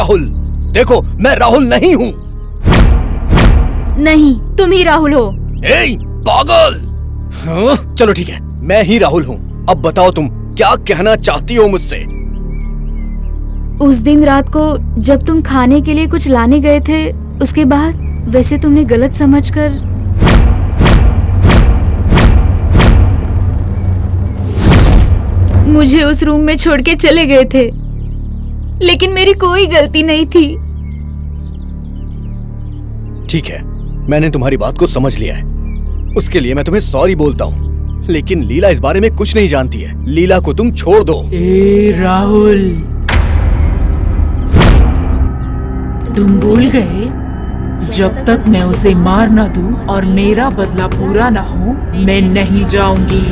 राहुल। देखो मैं राहुल नहीं हूँ। नहीं, तुम ही राहुल हो। ए, पागल। हाँ, चलो ठीक है, मैं ही राहुल हूँ। अब बताओ तुम क्या कहना चाहती हो मुझसे? उस दिन रात को जब तुम खाने के लिए कुछ लाने गए थे, उसके बाद वैसे तुमने गलत समझकर मुझे उस रूम में छोड़ के चले गए थे, लेकिन मेरी कोई गलती नहीं थी। ठीक है, मैंने तुम्हारी बात को समझ लिया है। उसके लिए मैं तुम्हें सॉरी बोलता हूँ, लेकिन लीला इस बारे में कुछ नहीं जानती है। लीला को तुम छोड़ दो। ए राहुल, तुम भूल गए, जब तक मैं उसे मार ना दूं और मेरा बदला पूरा ना हो, मैं नहीं जाऊंगी।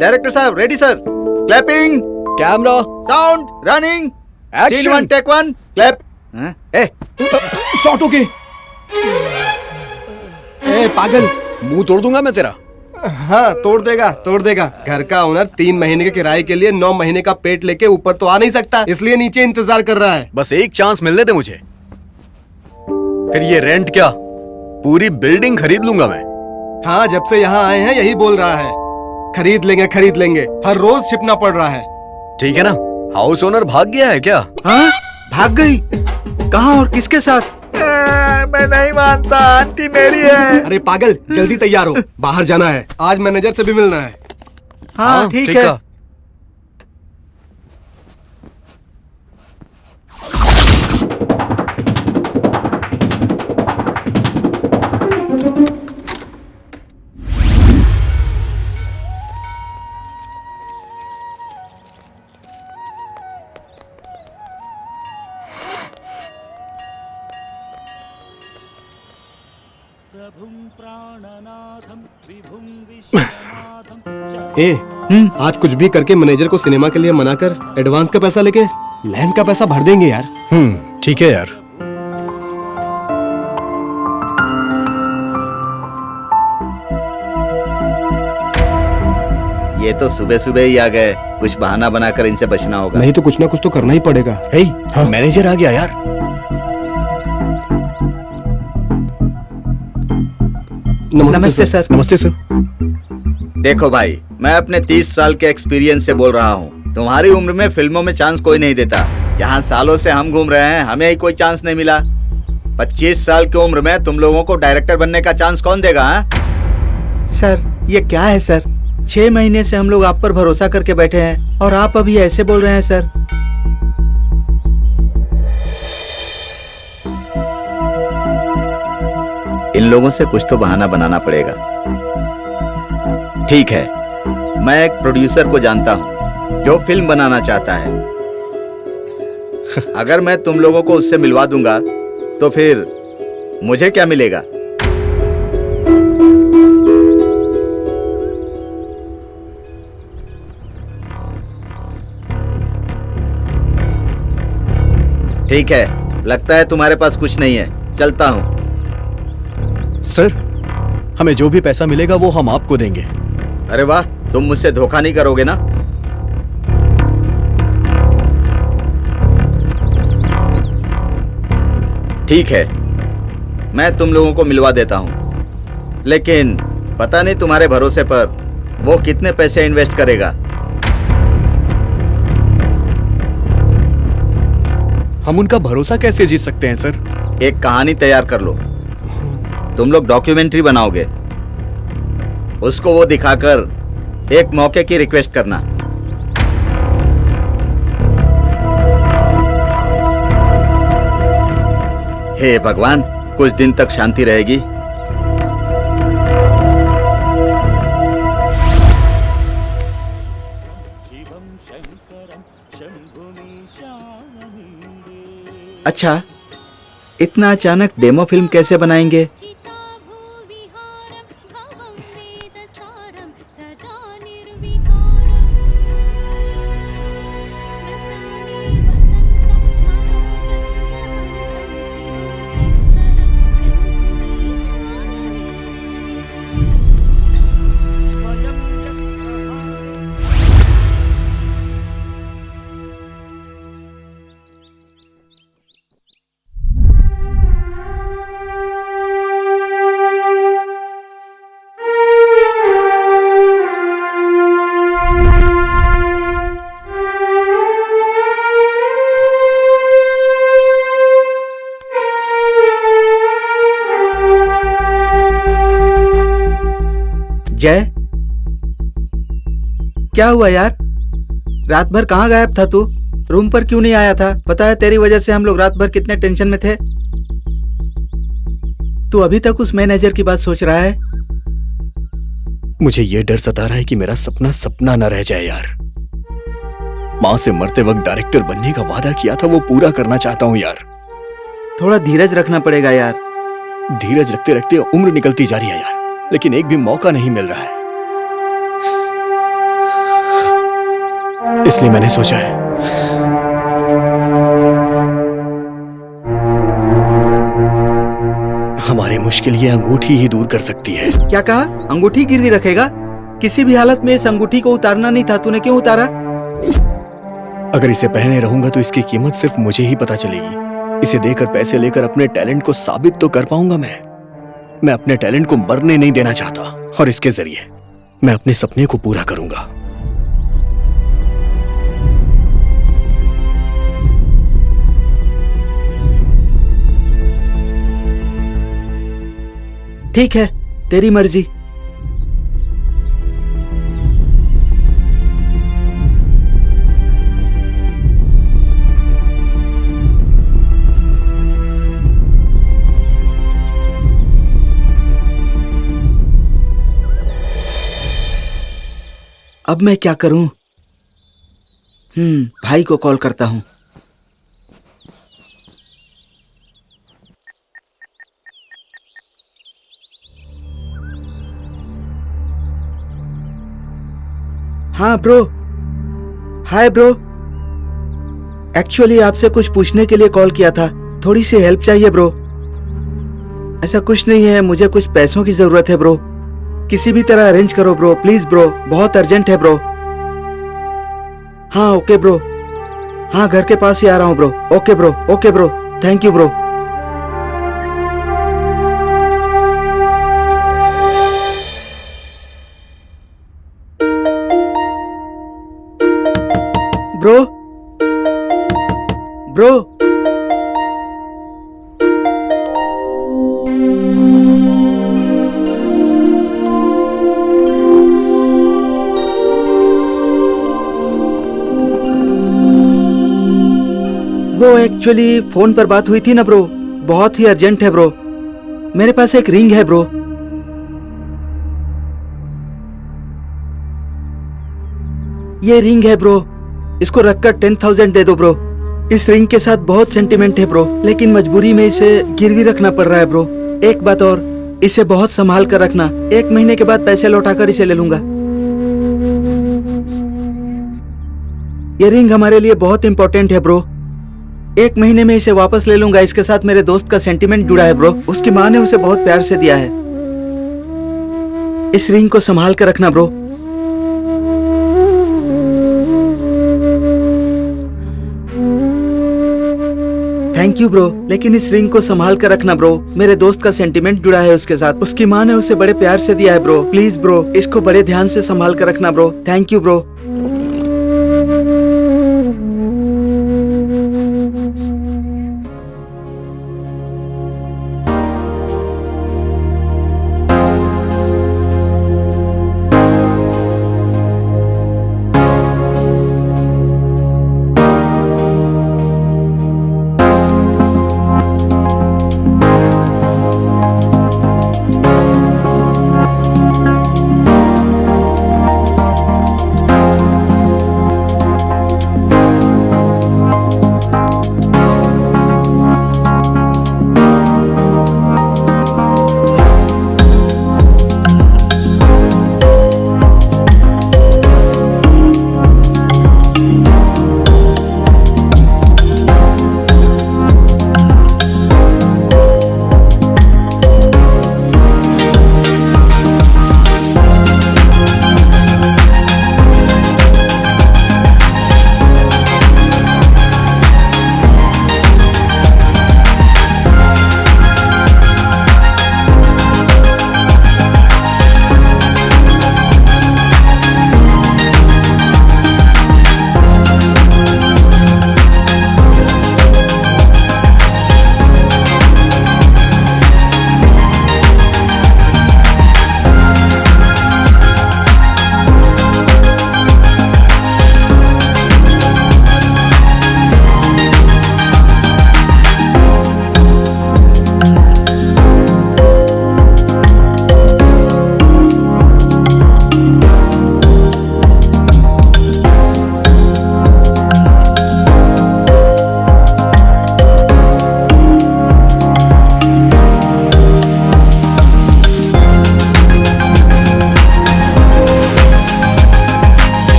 डायरेक्टर साहब ready sir. Clapping, camera, sound, running, action. Scene 1 take 1, clap. Shot okay. ए पागल, मुंह तोड़ दूंगा मैं तेरा। हाँ तोड़ देगा। घर का ओनर 3 महीने के किराए के लिए 9 महीने का पेट लेके ऊपर तो आ नहीं सकता, इसलिए नीचे इंतजार कर रहा है। बस एक चांस मिलने दे मुझे, फिर ये रेंट क्या पूरी बिल्डिंग खरीद लूंगा मैं। हाँ जब से यहाँ आए हैं यही बोल रहा है, खरीद लेंगे। हर रोज छिपना पड़ रहा है। ठीक है ना, हाउस ओनर भाग गया है क्या? हाँ भाग गई? कहाँ और किसके साथ? मैं नहीं मानता, आंटी मेरी है। अरे पागल, जल्दी तैयार हो, बाहर जाना है, आज मैनेजर से भी मिलना है। हाँ ठीक है। आज कुछ भी करके मैनेजर को सिनेमा के लिए मना कर एडवांस का पैसा लेके लैंड का पैसा भर देंगे यार। ठीक है यार। ये तो सुबह सुबह ही आ गए, कुछ बहाना बनाकर इनसे बचना होगा। नहीं तो कुछ ना कुछ तो करना ही पड़ेगा। हाँ? मैनेजर आ गया यार। नमस्ते सर। नमस्ते सर। देखो भाई, मैं अपने 30 साल के एक्सपीरियंस से बोल रहा हूँ, तुम्हारी उम्र में फिल्मों में चांस कोई नहीं देता। यहाँ सालों से हम घूम रहे हैं, हमें ही कोई चांस नहीं मिला। 25 साल की उम्र में तुम लोगों को डायरेक्टर बनने का चांस कौन देगा? सर ये क्या है सर? 6 महीने से हम लोग आप पर भरोसा करके बैठे हैं और आप अभी ऐसे बोल रहे हैं सर। इन लोगों से कुछ तो बहाना बनाना पड़ेगा। ठीक है, मैं एक प्रोड्यूसर को जानता हूँ जो फिल्म बनाना चाहता है। अगर मैं तुम लोगों को उससे मिलवा दूंगा तो फिर मुझे क्या मिलेगा? ठीक है, लगता है तुम्हारे पास कुछ नहीं है, चलता हूँ। सर, हमें जो भी पैसा मिलेगा वो हम आपको देंगे। अरे वाह, तुम मुझसे धोखा नहीं करोगे ना? ठीक है, मैं तुम लोगों को मिलवा देता हूं, लेकिन पता नहीं तुम्हारे भरोसे पर वो कितने पैसे इन्वेस्ट करेगा। हम उनका भरोसा कैसे जीत सकते हैं सर? एक कहानी तैयार कर लो, तुम लोग डॉक्यूमेंट्री बनाओगे, उसको वो दिखाकर एक मौके की रिक्वेस्ट करना। हे भगवान, कुछ दिन तक शांति रहेगी। अच्छा, इतना अचानक डेमो फिल्म कैसे बनाएंगे? जय, क्या हुआ यार? रात भर कहाँ गायब था तू? रूम पर क्यों नहीं आया था? पता है तेरी वजह से हम लोग रात भर कितने टेंशन में थे। तू अभी तक उस मैनेजर की बात सोच रहा है? मुझे ये डर सता रहा है कि मेरा सपना सपना न रह जाए यार। माँ से मरते वक्त डायरेक्टर बनने का वादा किया था, वो पूरा करना चाहता हूँ यार। थोड़ा धीरज रखना पड़ेगा यार। धीरज रखते रखते उम्र निकलती जा रही है यार, लेकिन एक भी मौका नहीं मिल रहा है। इसलिए मैंने सोचा है हमारी मुश्किल ये अंगूठी ही दूर कर सकती है। क्या कहा? अंगूठी गिरवी रखेगा? किसी भी हालत में इस अंगूठी को उतारना नहीं था, तूने क्यों उतारा? अगर इसे पहने रहूंगा तो इसकी कीमत सिर्फ मुझे ही पता चलेगी। इसे देकर पैसे लेकर अपने टैलेंट को साबित तो कर पाऊंगा। मैं अपने टैलेंट को मरने नहीं देना चाहता और इसके जरिए मैं अपने सपने को पूरा करूंगा। ठीक है, तेरी मर्जी। अब मैं क्या करूं? भाई को कॉल करता हूं। हाँ ब्रो, हाय ब्रो। एक्चुअली आपसे कुछ पूछने के लिए कॉल किया था, थोड़ी सी हेल्प चाहिए ब्रो। ऐसा कुछ नहीं है, मुझे कुछ पैसों की जरूरत है ब्रो। किसी भी तरह अरेंज करो ब्रो, प्लीज ब्रो, बहुत अर्जेंट है ब्रो। हाँ ओके ब्रो, हाँ घर के पास ही आ रहा हूँ bro. Okay bro, okay bro, thank you bro. Bro bro. वो एक्चुअली फोन पर बात हुई थी ना ब्रो, बहुत ही अर्जेंट है ब्रो। मेरे पास एक रिंग है ब्रो। ये रिंग है ब्रो, इसको रखकर 10,000 दे दो ब्रो। इस रिंग के साथ बहुत सेंटिमेंट है ब्रो, लेकिन मजबूरी में इसे गिरवी रखना पड़ रहा है ब्रो। एक बात और, इसे बहुत संभाल कर रखना। 1 महीने के बाद पैसे लौटाकर इसे ले लूंगा। ये रिंग हमारे लिए बहुत इंपॉर्टेंट है ब्रो। 1 महीने में इसे वापस ले लूंगा। इसके साथ मेरे दोस्त का सेंटिमेंट जुड़ा है ब्रो। उसकी माँ ने उसे बहुत प्यार से दिया है। इस रिंग को संभाल कर रखना ब्रो। थैंक यू ब्रो, लेकिन इस रिंग को संभाल कर रखना ब्रो। मेरे दोस्त का सेंटिमेंट जुड़ा है उसके साथ। उसकी माँ ने उसे बड़े प्यार से दिया है ब्रो। प्लीज ब्रो, इसको बड़े ध्यान से संभाल कर रखना ब्रो। Thank you bro.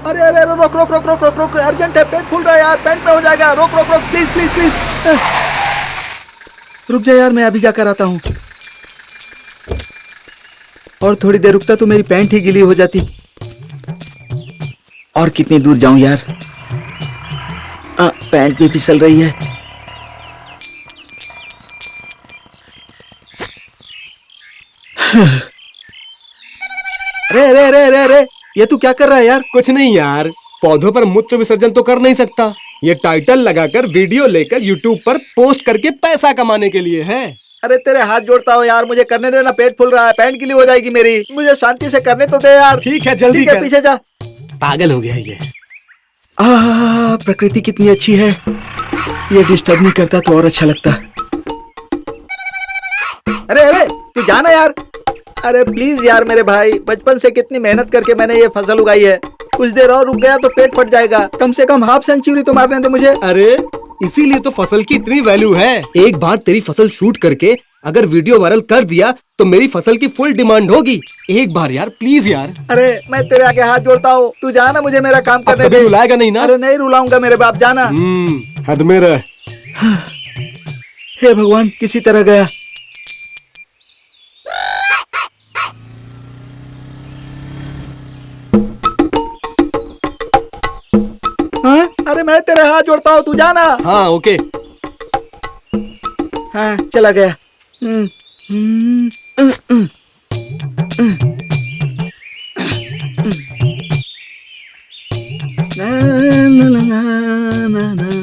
अरे अरे अरे, रोक रोक रोक रोक रोक रोक, अर्जेंट है, पेट फूल रहा है यार, पेट में हो जाएगा। रोक रोक रोक, प्लीज प्लीज प्लीज। रुक जा यार, मैं अभी जाकर आता हूँ। और थोड़ी देर रुकता तो मेरी पैंट ही गीली हो जाती। और कितनी दूर जाऊं यार, पैंट भी फिसल रही है। अरे अरे अरे अरे अरे, ये तू क्या कर रहा है यार? कुछ नहीं यार, पौधों पर मूत्र विसर्जन तो कर नहीं सकता। ये टाइटल लगाकर वीडियो लेकर यूट्यूब पर पोस्ट करके पैसा कमाने के लिए है। अरे तेरे हाथ जोड़ता हूँ यार, मुझे करने देना, पेट फूल रहा है, पैंट गीली हो जाएगी मेरी। मुझे शांति से करने तो दे यार। ठीक है, जल्दी कर। पीछे जा। पागल हो गया ये। प्रकृति कितनी अच्छी है। ये डिस्टर्ब नहीं करता तो और अच्छा लगता। अरे अरे, तू जाना यार। अरे प्लीज यार मेरे भाई, बचपन से कितनी मेहनत करके मैंने ये फसल उगाई है। कुछ देर और रुक गया तो पेट फट जाएगा। कम से कम हाफ सेंचुरी तो मारने दे मुझे। अरे इसीलिए तो फसल की इतनी वैल्यू है। एक बार तेरी फसल शूट करके अगर वीडियो वायरल कर दिया तो मेरी फसल की फुल डिमांड होगी। एक बार यार, प्लीज यार। अरे मैं तेरे आगे हाथ जोड़ता हूँ, तू जाना, मुझे मेरा काम करने दे। रुलाएगा नहीं ना? अरे नहीं रुलाऊंगा मेरे बाप, जाना। हद में रह। हे भगवान, किसी तरह गया। मैं तेरे हाथ जोड़ता हूँ, तू जाना। हाँ ओके। हाँ चला गया। ना, ना, ना, ना, ना, ना, ना।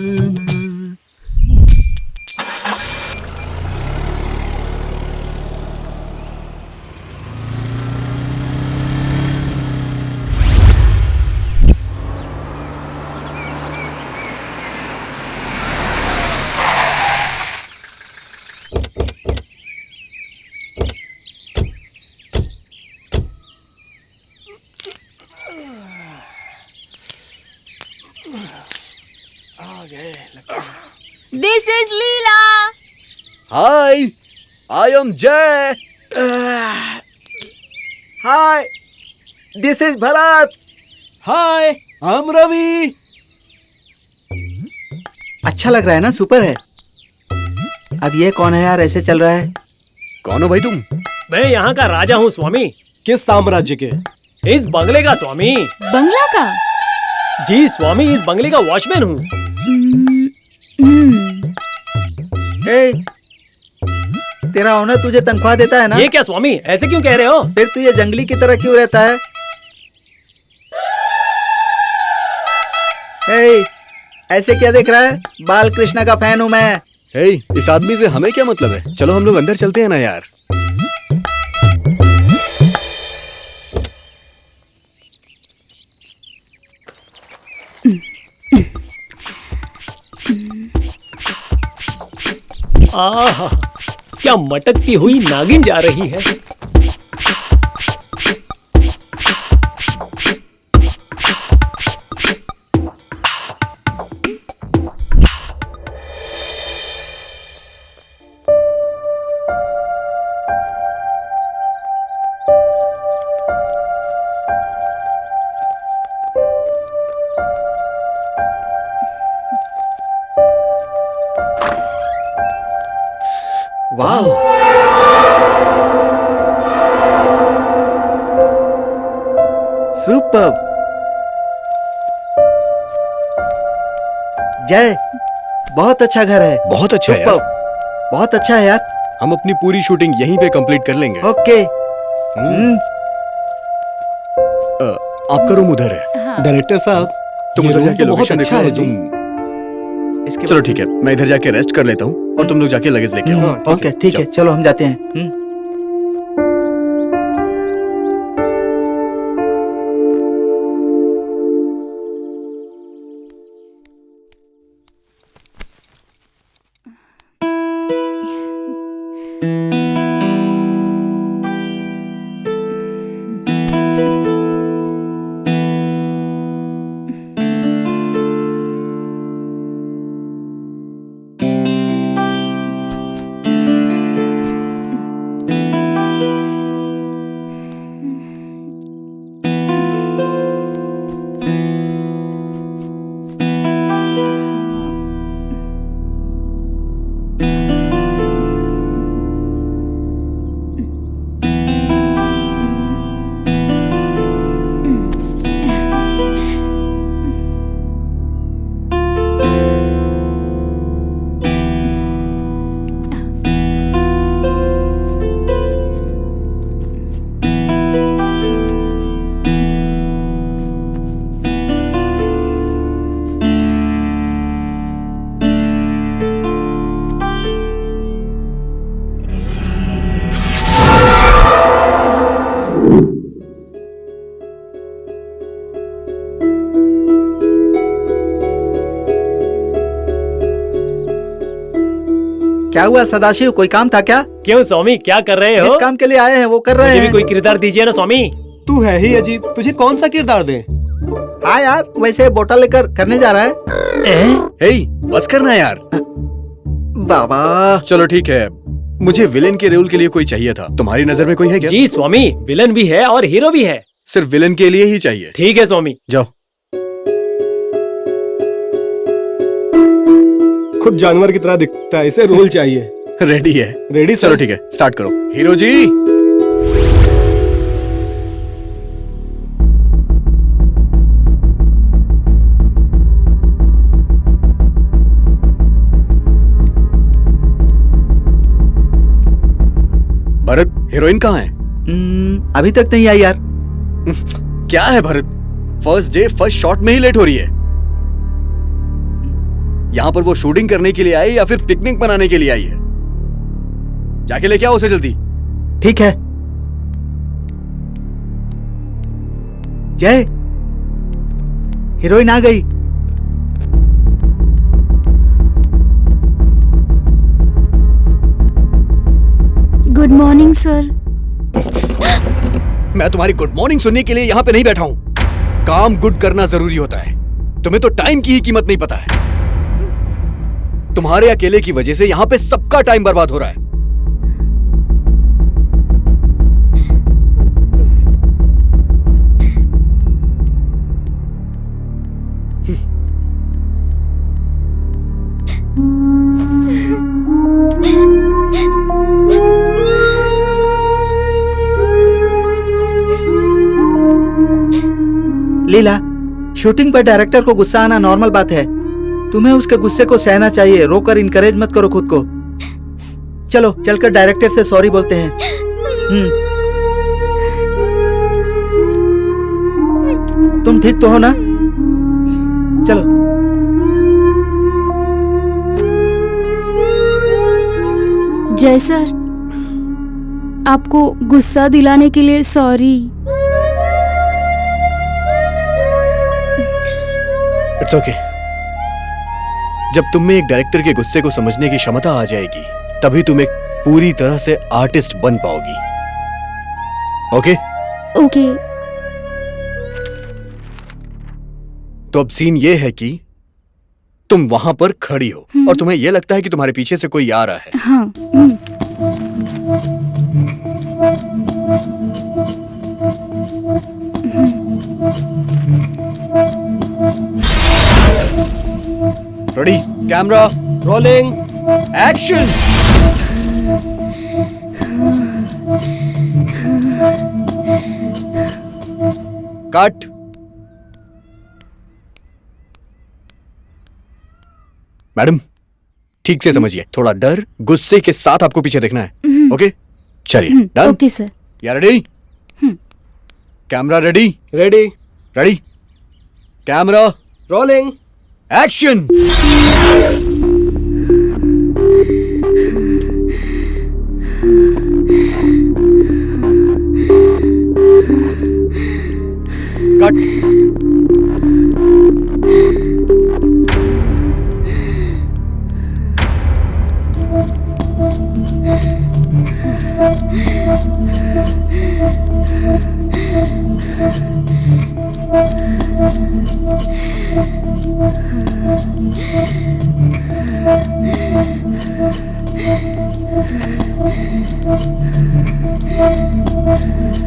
This is Leela. Hi, I am जय। हाय, दिस इज भरत। हाय, हम रवि। अच्छा लग रहा है ना? सुपर है। अब ये कौन है यार, ऐसे चल रहा है? कौन हो भाई तुम? मैं यहाँ का राजा हूँ स्वामी। किस साम्राज्य के? इस बंगले का स्वामी। बंगला का? जी स्वामी, इस बंगले का वॉचमैन हूँ। ए, तेरा ओनर तुझे तनख्वाह देता है ना? ये क्या स्वामी, ऐसे क्यों कह रहे हो? फिर तू ये जंगली की तरह क्यों रहता है? ए, ऐसे क्या देख रहा है? बाल कृष्ण का फैन हूँ मैं। हे, इस आदमी से हमें क्या मतलब है? चलो हम लोग अंदर चलते हैं ना यार। आहा, क्या मटकती हुई नागिन जा रही है। वाह, सुपर। जय, बहुत अच्छा घर है। बहुत अच्छा है यार। सुपर, बहुत अच्छा है यार। हम अपनी पूरी शूटिंग यहीं पे कंप्लीट कर लेंगे। ओके। आपका रूम उधर है। डायरेक्टर साहब, तुम ये उधर रूम जाके तो बहुत लोकेशन अच्छा देखो है और जी। इसके चलो बाद- ठीक है, मैं इधर जाके रेस्ट कर लेता हूँ और तुम लोग जाके लगेज लेके आओ। ओके ठीक है, चलो हम जाते हैं। क्या हुआ सदाशिव, कोई काम था क्या? क्यों स्वामी, क्या कर रहे हो? किस काम के लिए आए हैं वो कर रहे मुझे भी हैं। कोई किरदार दीजिए ना स्वामी। तू है ही अजीब, तुझे कौन सा किरदार दे? हाँ यार, वैसे बोतल लेकर करने जा रहा है। हे, बस करना यार। बाबा, चलो ठीक है, मुझे विलेन के रोल के लिए कोई चाहिए था। तुम्हारी नजर में कोई है क्या? जी स्वामी, विलन भी है और हीरो भी है। सिर्फ विलेन के लिए ही चाहिए। ठीक है स्वामी। जाओ। खुद जानवर की तरह दिखता है, इसे रोल चाहिए। रेडी है? रेडी चलो सर। ठीक है, स्टार्ट करो। हीरो जी। भरत, हीरोइन कहाँ है? अभी तक नहीं आई यार। क्या है Bharat, first day first shot में ही लेट हो रही है। यहाँ पर वो शूटिंग करने के लिए आई या फिर पिकनिक मनाने के लिए आई है? जाके लेके आओ उसे जल्दी। ठीक है। जय, हीरोइन आ गई। Good morning sir. मैं तुम्हारी गुड मॉर्निंग सुनने के लिए यहाँ पे नहीं बैठा हूँ। काम गुड करना जरूरी होता है। तुम्हें तो टाइम की ही कीमत नहीं पता है। तुम्हारे अकेले की वजह से यहाँ पे सबका टाइम बर्बाद हो रहा है। लीला, शूटिंग पर डायरेक्टर को गुस्सा आना नॉर्मल बात है। तुम्हें उसके गुस्से को सहना चाहिए, रोकर इनकरेज मत करो खुद को। चलो चलकर डायरेक्टर से सॉरी बोलते हैं। तुम ठीक तो हो ना? चलो। जय सर, आपको गुस्सा दिलाने के लिए सॉरी। It's okay. जब तुम में एक डायरेक्टर के गुस्से को समझने की क्षमता आ जाएगी, तभी तुम एक पूरी तरह से आर्टिस्ट बन पाओगी। ओके? ओके। तो अब सीन ये है कि तुम वहां पर खड़ी हो और तुम्हें यह लगता है कि तुम्हारे पीछे से कोई आ रहा है। हाँ। Ready, camera rolling, action. Cut. Madam, ठीक से समझिए, थोड़ा डर गुस्से के साथ आपको पीछे देखना है। ओके, चलिए। डन? Okay sir. या ready? Camera ready? Ready, ready, camera rolling, action. Cut.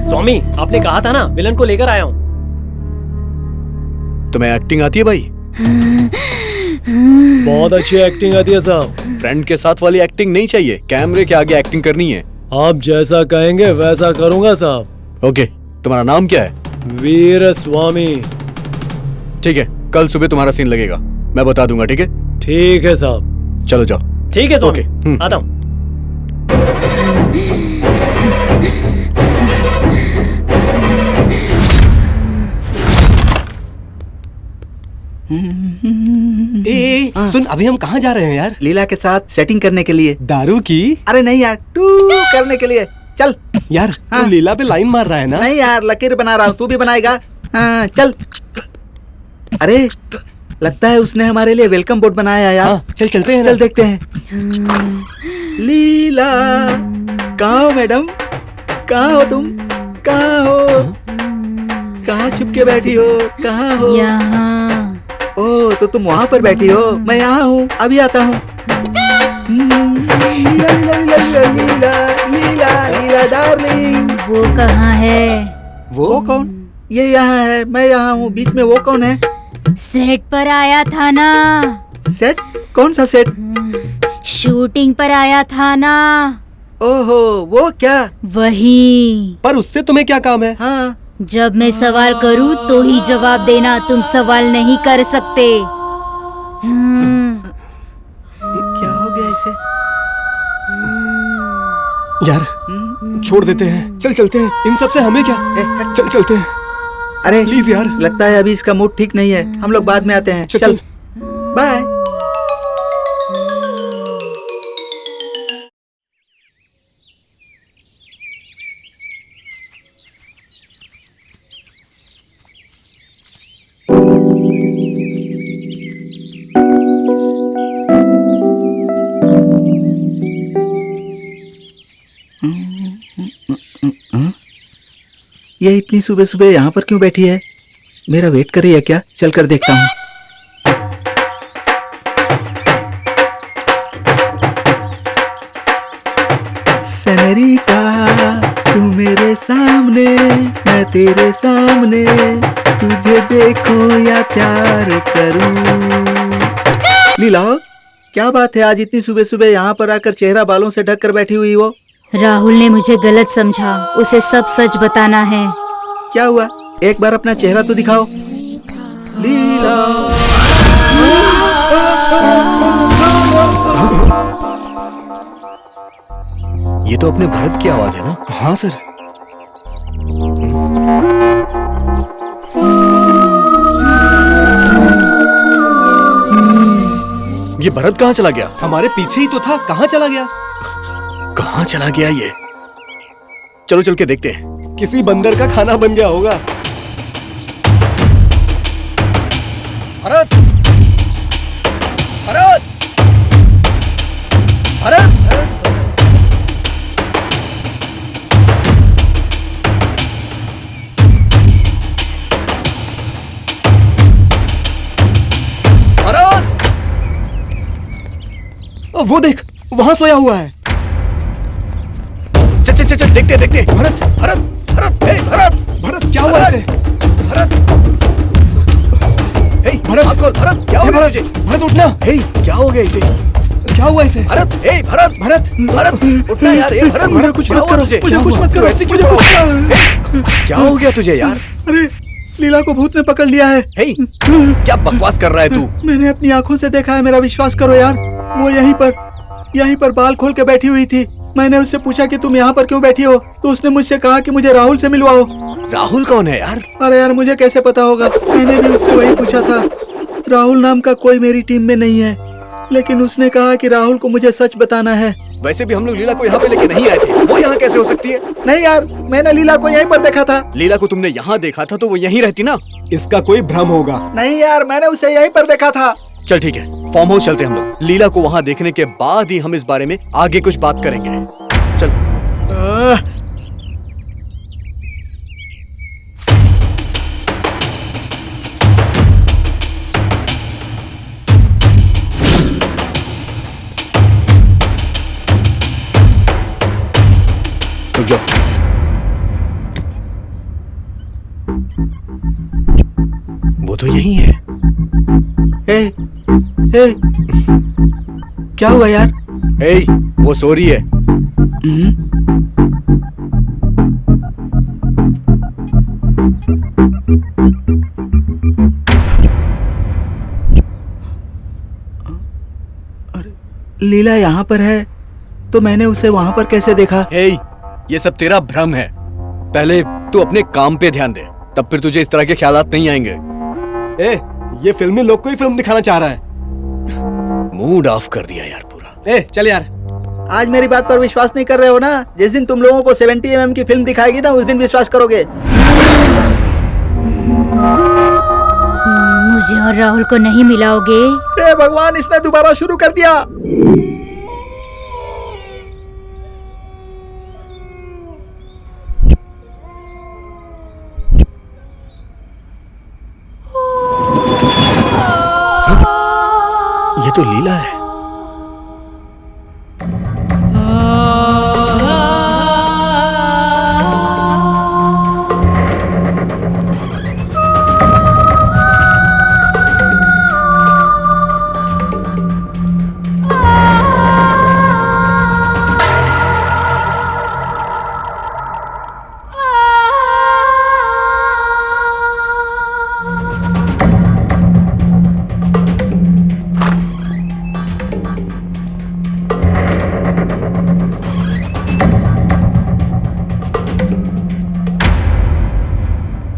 Swami, आपने कहा था ना विलन को लेकर आया हूँ। तुम्हें एक्टिंग आती है भाई? बहुत अच्छी एक्टिंग आती है साहब। फ्रेंड के साथ वाली एक्टिंग नहीं चाहिए, कैमरे के आगे एक्टिंग करनी है। आप जैसा कहेंगे वैसा करूंगा साहब। ओके, तुम्हारा नाम क्या है? वीर स्वामी। ठीक है, कल सुबह तुम्हारा सीन लगेगा, मैं बता दूंगा। ठीक है? ठीक है साहब। चलो जाओ। ठीक है स्वामी। ओके, आता हूँ। ए, सुन, अभी हम कहाँ जा रहे हैं यार? लीला के साथ सेटिंग करने के लिए। दारू की? अरे नहीं यार, टू करने के लिए। चल। यार, हाँ। तू लीला पे लाइन मार रहा है ना? नहीं यार, लकीर बना रहा हूँ, तू भी बनाएगा। हाँ, चल। अरे लगता है उसने हमारे लिए वेलकम बोर्ड बनाया यार। हाँ, चल चलते हैं ना। चल देखते हैं। लीला, कहाँ हो मैडम? कहाँ हो तुम? कहाँ हो? कहाँ छुप के बैठी हो? कहाँ हो? यहाँ। ओ, तो तुम वहाँ पर बैठी हो, मैं यहाँ हूँ, अभी आता हूँ। लीला लीला लीला लीला लीला लीला डार्लिंग। वो कहाँ है? वो कौन? ये यहाँ है, मैं यहाँ हूँ, बीच में वो कौन है? सेट पर आया था ना। सेट? कौन सा सेट? शूटिंग पर आया था ना। ओहो, वो क्या? वही। पर उससे तुम्हें क्या काम है? हाँ। जब मैं सवाल करूं तो ही जवाब देना, तुम सवाल नहीं कर सकते। क्या हो गया इसे? यार छोड़ देते हैं, चल चलते हैं, इन सब से हमें क्या। चल चलते हैं, अरे प्लीज यार। लगता है अभी इसका मूड ठीक नहीं है, हम लोग बाद में आते हैं। चल, चल चल। बाय। ये इतनी सुबह सुबह यहाँ पर क्यों बैठी है? मेरा वेट कर रही है क्या? चल कर देखता हूँ। सेनोरिटा, तू मेरे सामने, मैं तेरे सामने, तुझे देखूं या प्यार करूं। लीला, क्या बात है आज इतनी सुबह सुबह यहाँ पर आकर चेहरा बालों से ढक कर बैठी हुई हो? राहुल ने मुझे गलत समझा, उसे सब सच बताना है। क्या हुआ? एक बार अपना चेहरा तो दिखाओ। लीला। ये तो अपने भरत की आवाज है ना? हाँ सर। ये भरत कहाँ चला गया? हमारे पीछे ही तो था, कहाँ चला गया? कहाँ चला गया ये? चलो चल के देखते हैं। किसी बंदर का खाना बन गया होगा। भरत! भरत! भरत! भरत! वो देख, वहां सोया हुआ है। चल चल चल देखते देखते। भरत! भरत! भरत! हे भरत! भरत क्या हुआ इसे? भरत! हे भरत! आग खोल, भरत! क्या हो गया तुझे? भरत उठना। हे क्या हो गया इसे? क्या हुआ इसे? भरत! हे भरत! भरत! भरत! उठना यार, हे भरत! मुझे कुछ क्या मत हुआ करो, तुझे? मुझे कुछ मत करो, ऐसे क्यों मुझे कुछ पड़ा हुआ है? क्या हो गया तुझे यार? अरे लीला को भूत ने पकड़ लिया है। हे क्या बकवास कर रहा है तू? मैंने अपनी आंखों से देखा है, मेरा विश्वास करो यार। वो यहीं पर बाल खोल के बैठी हुई थी। मैंने उससे पूछा कि तुम यहाँ पर क्यों बैठी हो, तो उसने मुझसे कहा कि मुझे राहुल से मिलवाओ। राहुल कौन है यार? अरे यार मुझे कैसे पता होगा, मैंने भी उससे वही पूछा था। राहुल नाम का कोई मेरी टीम में नहीं है, लेकिन उसने कहा कि राहुल को मुझे सच बताना है। वैसे भी हम लोग लीला को यहाँ पे लेके नहीं आए थे, वो यहाँ कैसे हो सकती है? नहीं यार, मैंने लीला को यहीं पर देखा था। लीला को तुमने यहाँ देखा था तो वो यहीं रहती ना? इसका कोई भ्रम होगा। नहीं यार, मैंने उसे यहीं पर देखा था। चल ठीक है, फार्म हाउस चलते हैं हम लोग। लीला को वहाँ देखने के बाद ही हम इस बारे में आगे कुछ बात करेंगे। चल। रुक जाओ। वो तो यही है। हे, हे, क्या हुआ यार? हे, वो सो रही है। लीला यहाँ पर है तो मैंने उसे वहाँ पर कैसे देखा? हे, ये सब तेरा भ्रम है। पहले तू अपने काम पे ध्यान दे, तब फिर तुझे इस तरह के ख्यालात नहीं आएंगे। ए, ये फिल्मी लोग को ही फिल्म दिखाना चाह रहा है। मूड ऑफ कर दिया यार पूरा। ए, चल यार। आज मेरी बात पर विश्वास नहीं कर रहे हो ना? जिस दिन तुम लोगों को 70 mm की फिल्म दिखाएगी ना, उस दिन विश्वास करोगे। मुझे और राहुल को नहीं मिलाओगे? हे भगवान, इसने दोबारा शुरू कर दिया। ये तो लीला है।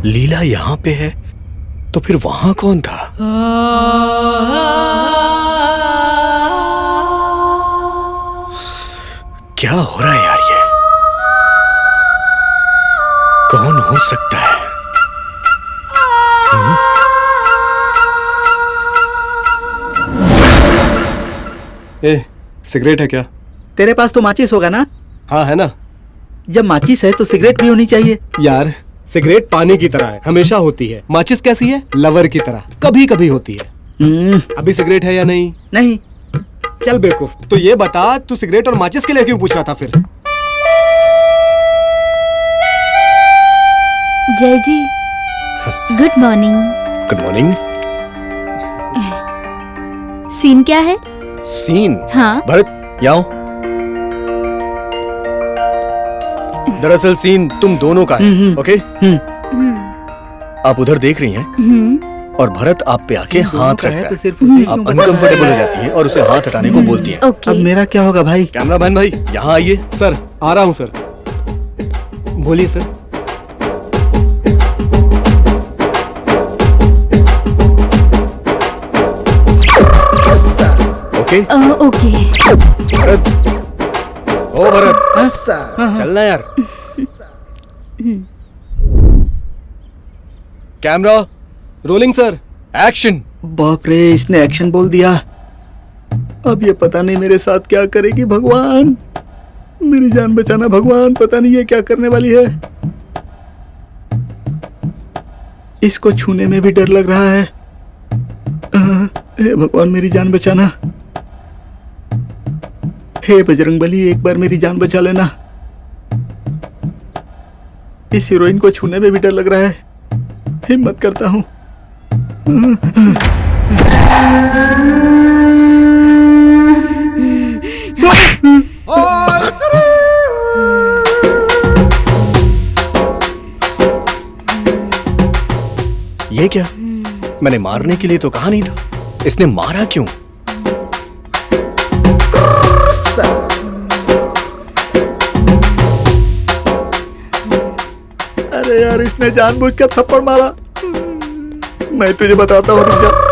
लीला यहाँ पे है तो फिर वहां कौन था? क्या हो रहा है यार ये? कौन हो सकता है? ए, सिगरेट है क्या? तेरे पास तो माचिस होगा ना? हाँ है ना। जब माचिस है तो सिगरेट भी होनी चाहिए। यार सिगरेट पानी की तरह है, हमेशा होती है। माचिस कैसी है? लवर की तरह, कभी कभी होती है। अभी सिगरेट है या नहीं? नहीं। चल बेवकूफ, तो ये बता तू सिगरेट और माचिस के लिए क्यों पूछ रहा था फिर? Jai ji, good morning. Good morning. Scene क्या है? सीन? हाँ। भरत यहाँ आओ। दरअसल सीन तुम दोनों का है, ओके? आप उधर देख रही हैं और भरत आप पे आके हाथ रखता है, तो सिर्फ उसे आप क्यों पता अनकंफर्टेबल है? हो जाती हैं और उसे हाथ हटाने को बोलती हैं। ओके। अब मेरा क्या होगा भाई? कैमरामैन भाई यहाँ आइए। सर आ रहा हूँ सर। बोलिए सर। Okay okay. भरत, ओ भरत, चलना यार। Camera rolling sir. एक्शन। बाप रे, इसने एक्शन बोल दिया। अब ये पता नहीं मेरे साथ क्या करेगी। भगवान मेरी जान बचाना भगवान, पता नहीं ये क्या करने वाली है। इसको छूने में भी डर लग रहा है। हे भगवान मेरी जान बचाना। हे बजरंगबली एक बार मेरी जान बचा लेना। इस हीरोइन को छूने में भी डर लग रहा है। हिम्मत करता हूँ। ये क्या? मैंने मारने के लिए तो कहा नहीं था। इसने मारा क्यों? अरे यार इसने जानबूझकर थप्पड़ मारा। मैं तुझे बताता हूँ, रुक जा।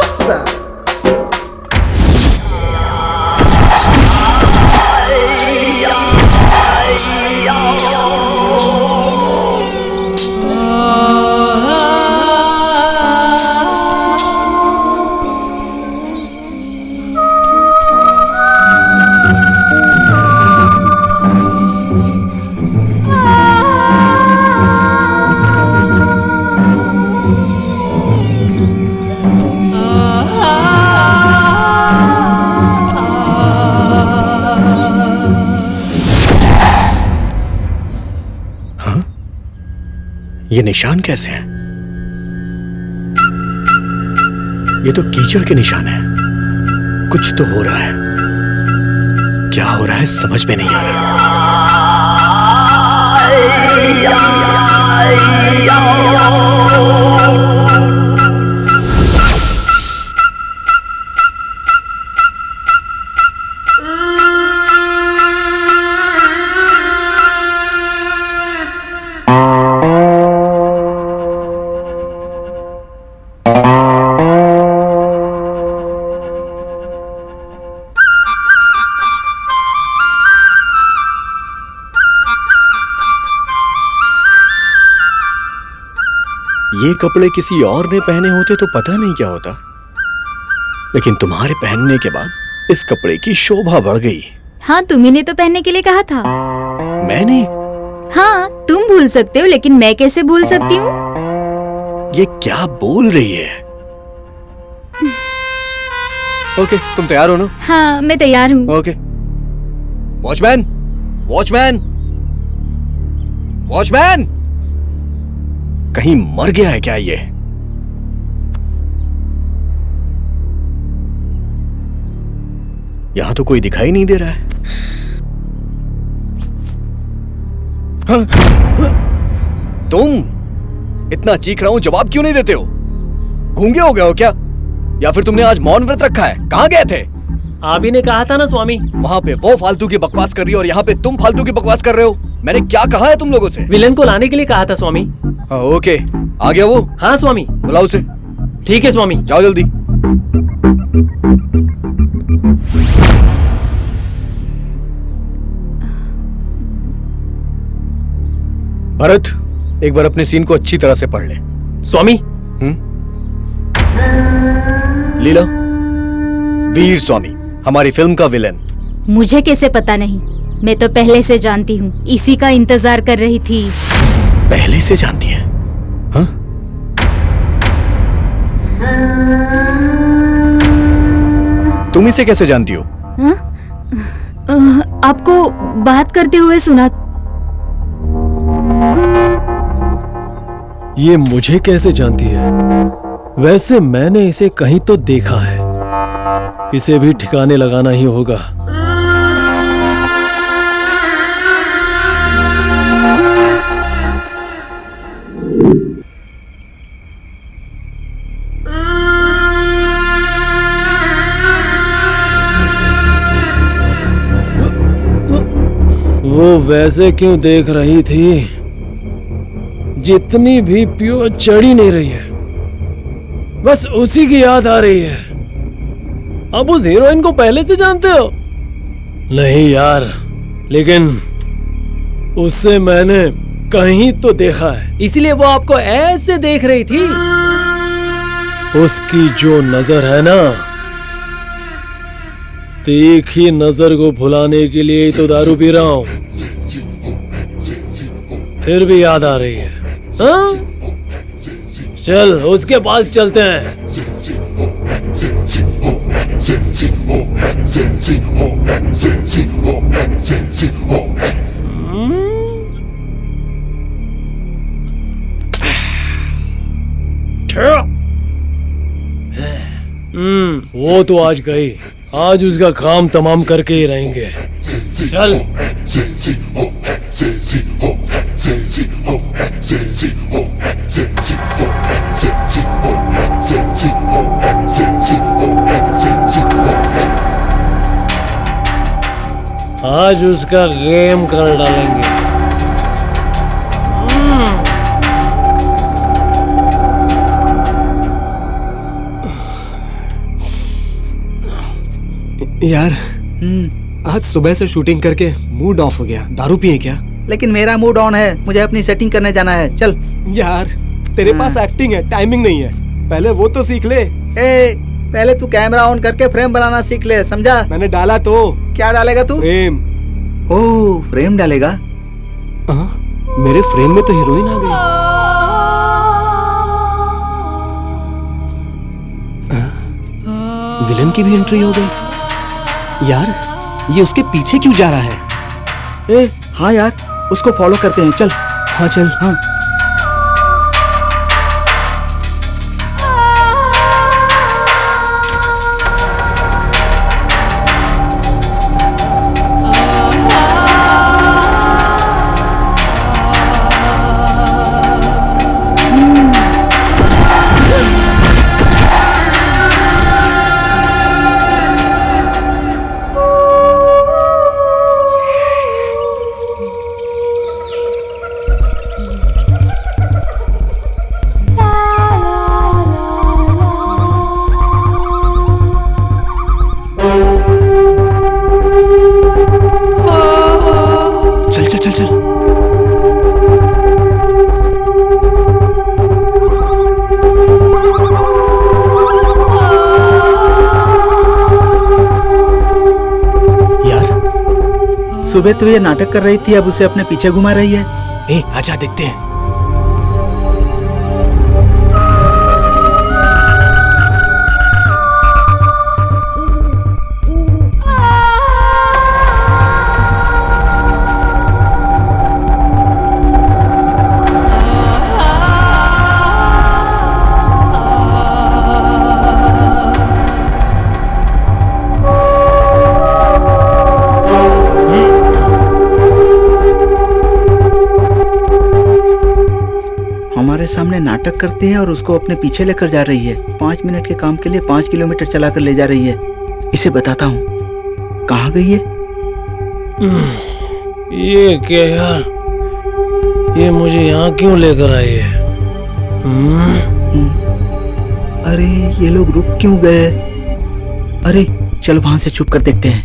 ये निशान कैसे हैं? ये तो कीचड़ के निशान है। कुछ तो हो रहा है। क्या हो रहा है समझ में नहीं आ रहा। ये कपड़े किसी और ने पहने होते तो पता नहीं क्या होता, लेकिन तुम्हारे पहनने के बाद इस कपड़े की शोभा बढ़ गई। हाँ, तुम्ही ने तो पहनने के लिए कहा था। मैंने? हाँ, तुम भूल सकते हो लेकिन मैं कैसे भूल सकती हूँ? ये क्या बोल रही है? ओके, तुम तैयार हो ना? हाँ, मैं तैयार हूँ। ओके। Watchman, watchman, watchman! कहीं मर गया है क्या ये? यहां तो कोई दिखाई नहीं दे रहा है। हाँ? तुम इतना चीख रहा हूं, जवाब क्यों नहीं देते हो? गूंगे हो गए हो क्या? या फिर तुमने आज मौन व्रत रखा है? कहां गए थे? आप ही ने कहा था ना स्वामी। वहां पे वो फालतू की बकवास कर रही है और यहाँ पे तुम फालतू की बकवास कर रहे हो। मैंने क्या कहा है तुम लोगों से? विलन को लाने के लिए कहा था स्वामी। हाँ, ओके, आ गया वो। हाँ स्वामी। बुलाओ उसे। ठीक है स्वामी। जाओ जल्दी। भरत, एक बार अपने सीन को अच्छी तरह से पढ़ ले। स्वामी। लीला, वीर स्वामी हमारी फिल्म का विलेन। मुझे कैसे पता नहीं? मैं तो पहले से जानती हूँ, इसी का इंतजार कर रही थी। पहले से जानती है? हाँ? तुम इसे कैसे जानती हो? हाँ? आपको बात करते हुए सुना। ये मुझे कैसे जानती है? वैसे मैंने इसे कहीं तो देखा है। इसे भी ठिकाने लगाना ही होगा। वो वैसे क्यों देख रही थी? जितनी भी पियो चढ़ी नहीं रही है, बस उसी की याद आ रही है। अब उस हीरोइन को पहले से जानते हो? नहीं यार, लेकिन उससे मैंने कहीं तो देखा है, इसलिए वो आपको ऐसे देख रही थी। उसकी जो नजर है ना, तीखी नजर को भुलाने के लिए ही तो दारू पी रहा हूं। फिर भी याद आ रही है। हाँ? चल उसके पास चलते हैं। वो तो आज गई, आज उसका काम तमाम करके ही रहेंगे। चल। आज उसका गेम कर डालेंगे। यार, आज सुबह से शूटिंग करके मूड ऑफ हो गया। दारू पिए क्या? लेकिन मेरा मूड ऑन है, मुझे अपनी सेटिंग करने जाना है। चल। यार, तेरे पास एक्टिंग है, टाइमिंग नहीं है। पहले वो तो सीख ले। पहले तू कैमरा ऑन करके फ्रेम बनाना सीख ले, समझा? मैंने डाला तो। क्या डालेगा तू? फ्रेम। ओह, फ्रेम डालेगा? मेरे फ्रेम में तो हीरोइन आ गई। विलन की भी एंट्री हो गई। यार, ये उसके पीछे क्यों जा रहा है? हाँ यार, उसको फॉलो करते हैं। चल। हाँ चल। हाँ। सुबह तो ये नाटक कर रही थी, अब उसे अपने पीछे घुमा रही है। आजा देखते हैं। हमारे सामने नाटक करती है और उसको अपने पीछे लेकर जा रही है। 5 मिनट के काम के लिए 5 किलोमीटर चलाकर ले जा रही है। इसे बताता हूँ। कहाँ गई है? ये क्या यार, ये मुझे यहाँ क्यों लेकर आई है? अरे ये लोग रुक क्यों गए? अरे चलो वहां से छुप कर देखते हैं।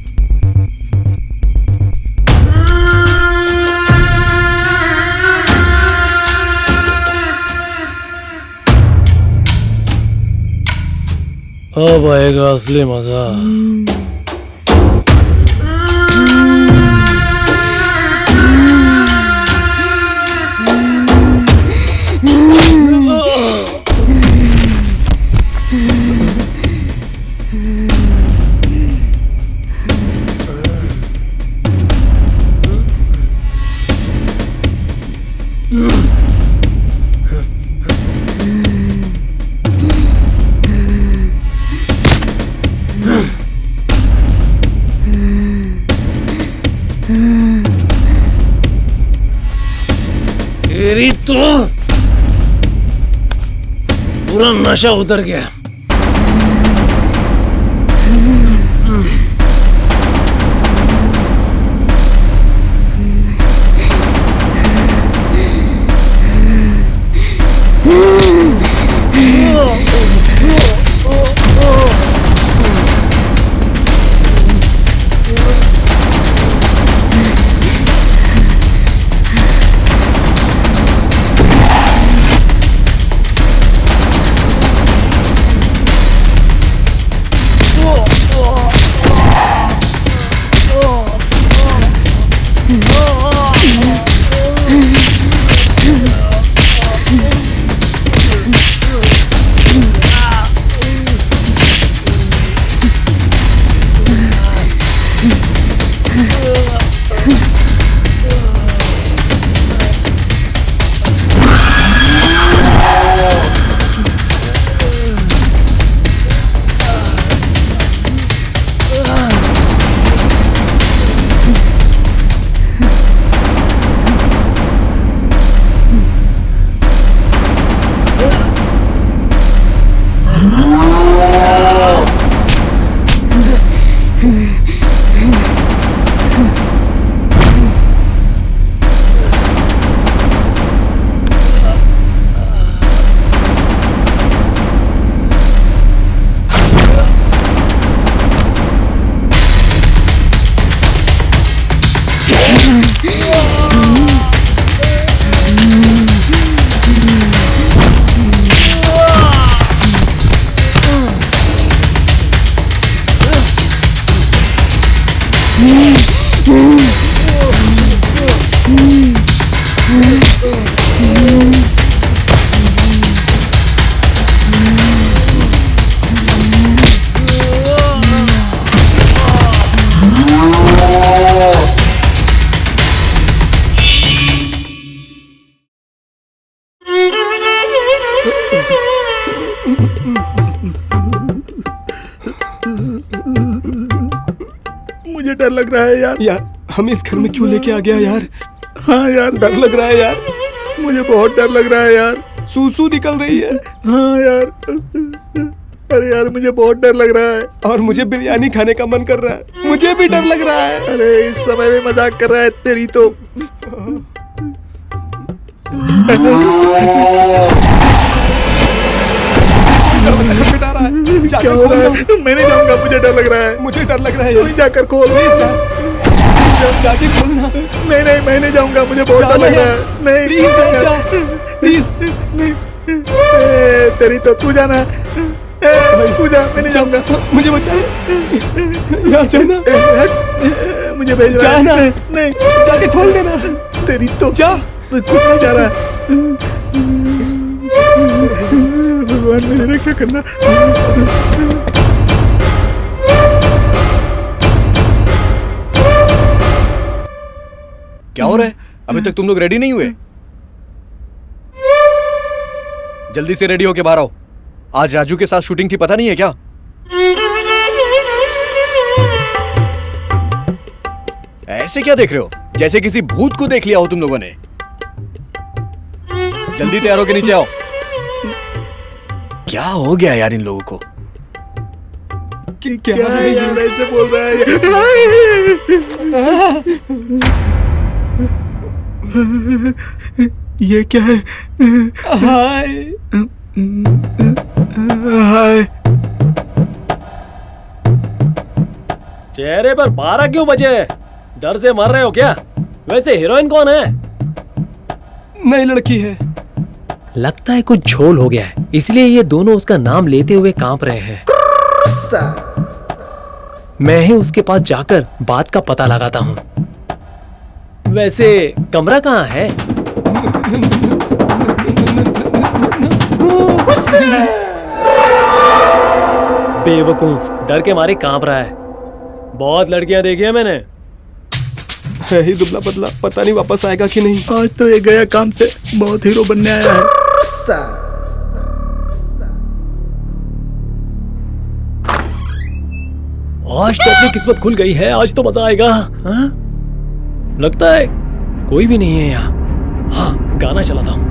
अब आएगा असली मजा। तेरी तो पूरा नशा उतर गया। मुझे डर लग रहा है यार। यार हम इस घर में क्यों लेके आ गया यार? हाँ यार, डर लग रहा है यार। मुझे बहुत डर लग रहा है यार। सूसू निकल रही है। हाँ यार, अरे यार मुझे बहुत डर लग रहा है। और मुझे बिरयानी खाने का मन कर रहा है। मुझे भी डर लग रहा है। अरे इस समय में मजाक कर रहा है तेरी तो। दरवाजा खटखटा रहा है। जाकर क्या हो रहा खोल है? दो। मैं नहीं जाऊंगा, मुझे डर लग रहा है। मुझे डर लग रहा है तू यार। जाकर खोल। प्लीज जा। जाके खोलना। नहीं नहीं, मैं नहीं जाऊंगा, मुझे बहुत डर लग रहा है। नहीं प्लीज नहीं, जा। प्लीज नहीं। तेरी तो तू जाना। तू जा, मैं नहीं जाऊंगा। मुझे बचा ले यार। जाना। मुझे भेज रहा है। जाना। नहीं, जाके खोल देना। तेरी तो जा। कुछ नहीं जा रहा है। भगवान मेरी रक्षा करना। क्या हो रहा है? अभी तक तुम लोग रेडी नहीं हुए? जल्दी से रेडी होके बाहर आओ। आज राजू के साथ शूटिंग थी, पता नहीं है क्या? ऐसे क्या देख रहे हो? जैसे किसी भूत को देख लिया हो तुम लोगों ने। जल्दी तैयार होके नीचे आओ। क्या हो गया यार इन लोगों को? क्या है यार, ऐसे बोल रहा है? ये क्या है? हाय। हाय। चेहरे पर 12 क्यों बजे? डर से मर रहे हो क्या? वैसे हीरोइन कौन है? नई लड़की है। लगता है कुछ झोल हो गया है, इसलिए ये दोनों उसका नाम लेते हुए कांप रहे हैं। मैं ही उसके पास जाकर बात का पता लगाता हूँ। वैसे कमरा कहाँ है? बेवकूफ, डर के मारे कांप रहा है। बहुत लड़कियां देखी है मैंने। है ही दुबला पतला, पता नहीं वापस आएगा कि नहीं। आज तो ये गया काम से बहुत हीरो बनने आया है। आज तो अपनी किस्मत खुल गई है, आज तो मजा आएगा। हाँ? लगता है कोई भी नहीं है यहाँ। हाँ, गाना चलाता हूँ।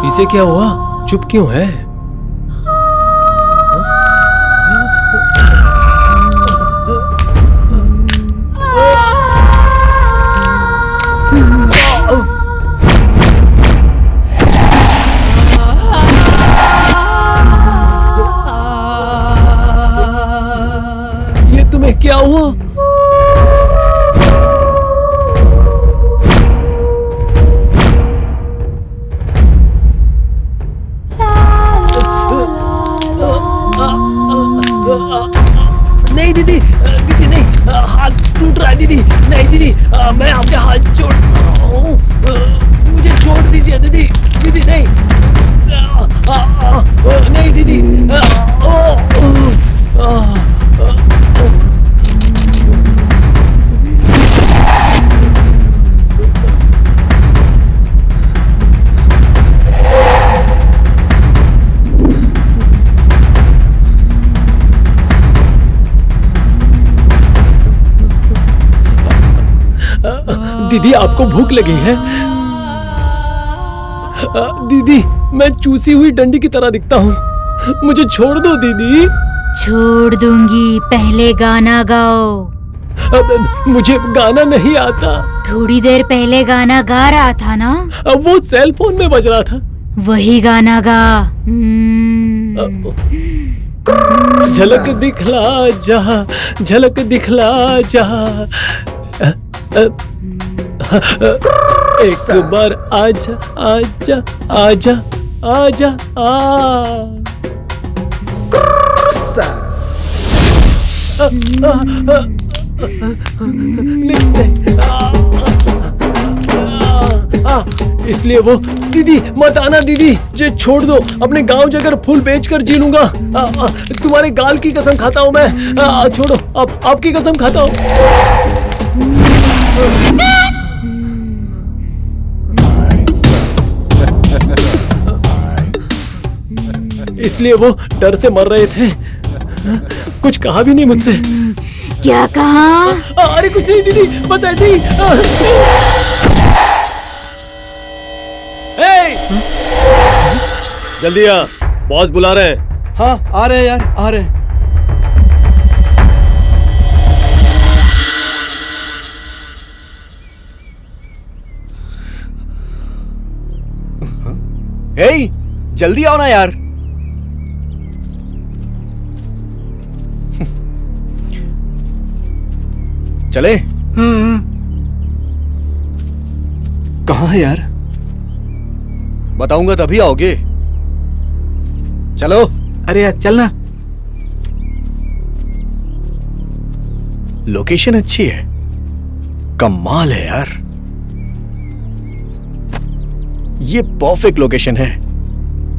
इसे क्या हुआ? चुप क्यों है? ये तुम्हें क्या हुआ? नहीं दीदी, दीदी नहीं, हाथ टूट रहा है दीदी। नहीं दीदी, मैं आपके हाथ जोड़ता हूँ, मुझे छोड़ दीजिए दीदी। दीदी नहीं, नहीं दीदी। दीदी, आपको भूख लगी है? दीदी, मैं चूसी हुई डंडी की तरह दिखता हूँ, मुझे छोड़ दो दीदी। छोड़ दूंगी, पहले गाना गाओ। मुझे गाना नहीं आता। थोड़ी देर पहले गाना गा रहा था ना? वो सेल फोन में बज रहा था। वही गाना गा। झलक दिखला जा, झलक दिखला जा। एक बार आजा आजा आजा आजा इसलिए वो दीदी मत आना दीदी, जे छोड़ दो। अपने गांव जाकर फूल बेचकर जी लूंगा। तुम्हारे गाल की कसम खाता हूँ मैं। छोड़ो, आपकी कसम खाता हूँ। इसलिए वो डर से मर रहे थे। कुछ कहा भी नहीं मुझसे। क्या कहा? अरे कुछ नहीं दीदी, बस ऐसे ही। जल्दी आ, बॉस बुला रहे हैं। हाँ, आ रहे हैं यार, आ रहे हैं। हे, जल्दी आओ ना यार। चले। कहाँ है यार? बताऊंगा तभी आओगे। चलो। अरे यार चलना। लोकेशन अच्छी है, कमाल है यार। ये परफेक्ट लोकेशन है,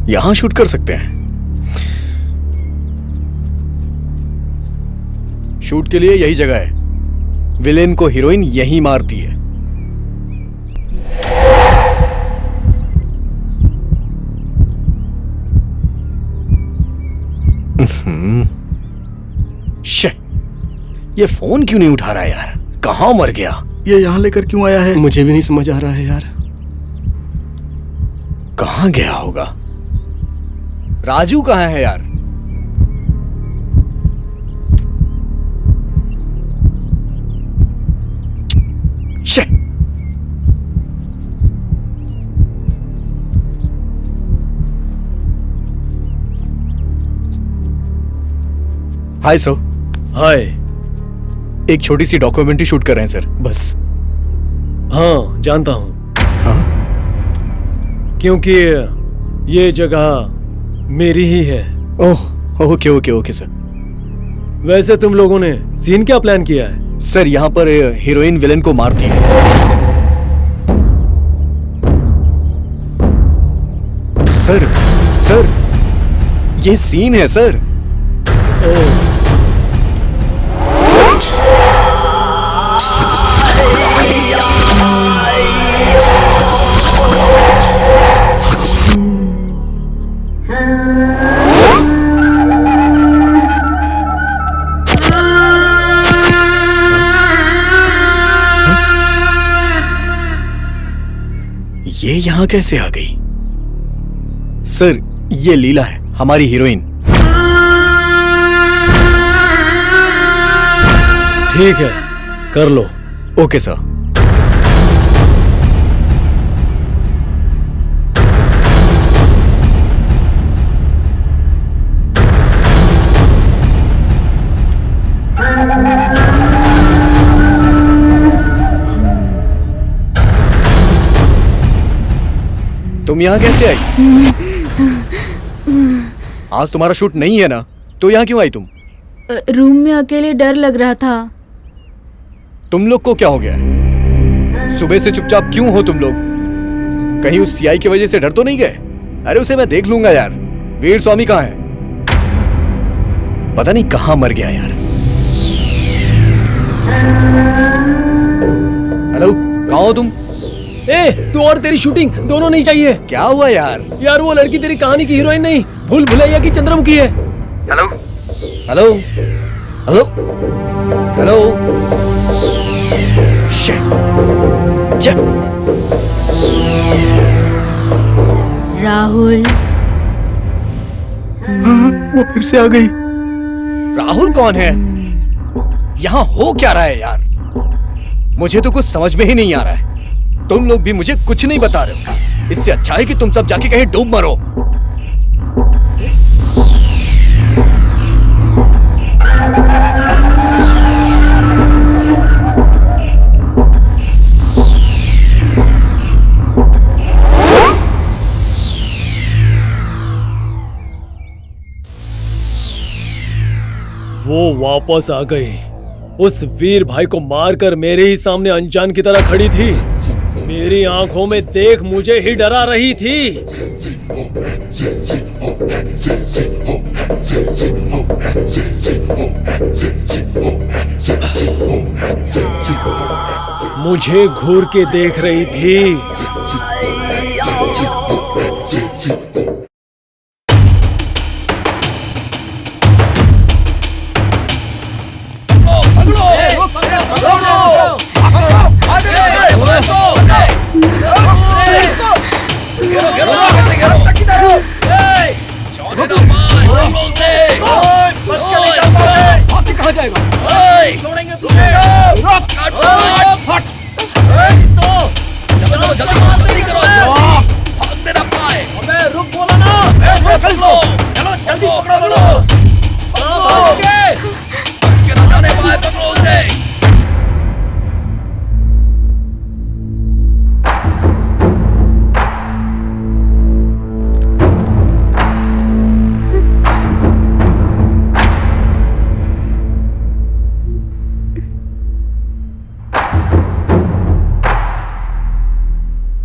यहां शूट कर सकते हैं। शूट के लिए यही जगह है। विलेन को हीरोइन यहीं मारती है। ये फोन क्यों नहीं उठा रहा है यार? कहाँ मर गया? ये यहाँ लेकर क्यों आया है? मुझे भी नहीं समझ आ रहा है यार। कहाँ गया होगा? राजू कहाँ है यार? शिट! Hi sir. हाय। एक छोटी सी डॉक्यूमेंट्री शूट कर रहे हैं सर, बस। हाँ जानता हूँ। हाँ? क्योंकि ये जगह मेरी ही है। Oh okay okay okay sir. वैसे तुम लोगों ने सीन क्या प्लान किया है? सर यहाँ पर हीरोइन विलन को मारती है। सर सर ये सीन है सर। ओह ये यहाँ कैसे आ गई? सर ये लीला है, हमारी हीरोइन। ठीक है, कर लो। Okay sir. तुम यहाँ कैसे आई? आज तुम्हारा शूट नहीं है ना, तो यहाँ क्यों आई तुम? रूम में अकेले डर लग रहा था। तुम लोग को क्या हो गया है? सुबह से चुपचाप क्यों हो तुम लोग? कहीं उस सीआई की वजह से डर तो नहीं गए? अरे उसे मैं देख लूंगा यार। वीर स्वामी कहाँ है? पता नहीं कहाँ मर गया यार। हेलो, कहाँ हो तुम? ए, तू और तेरी शूटिंग दोनों नहीं चाहिए। क्या हुआ यार? यार वो लड़की तेरी कहानी की हीरोइन नहीं, भूल भुलैया की चंद्रमुखी है। Hello hello hello hello. Rahul. वो फिर से आ गई। राहुल कौन है? यहाँ हो क्या रहा है यार? मुझे तो कुछ समझ में ही नहीं आ रहा है। तुम लोग भी मुझे कुछ नहीं बता रहे हो। इससे अच्छा है कि तुम सब जाके कहीं डूब मरो। वो वापस आ गई। उस वीर भाई को मारकर मेरे ही सामने अनजान की तरह खड़ी थी। मेरी आंखों में देख मुझे ही डरा रही थी। मुझे घूर के देख रही थी। कहाँ जाएगा? छोड़ेंगे तुझे। जल्दी करो। अबे रुक बोला ना। चलो जल्दी पकड़ो।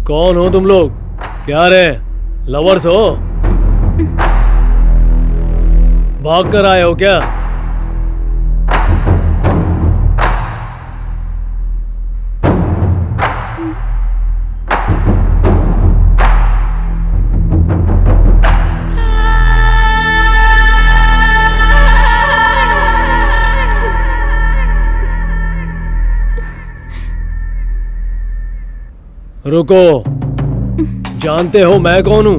कौन हो तुम लोग? क्या रे, लवर्स हो? भाग कर आए हो क्या? रुको, जानते हो मैं कौन हूँ?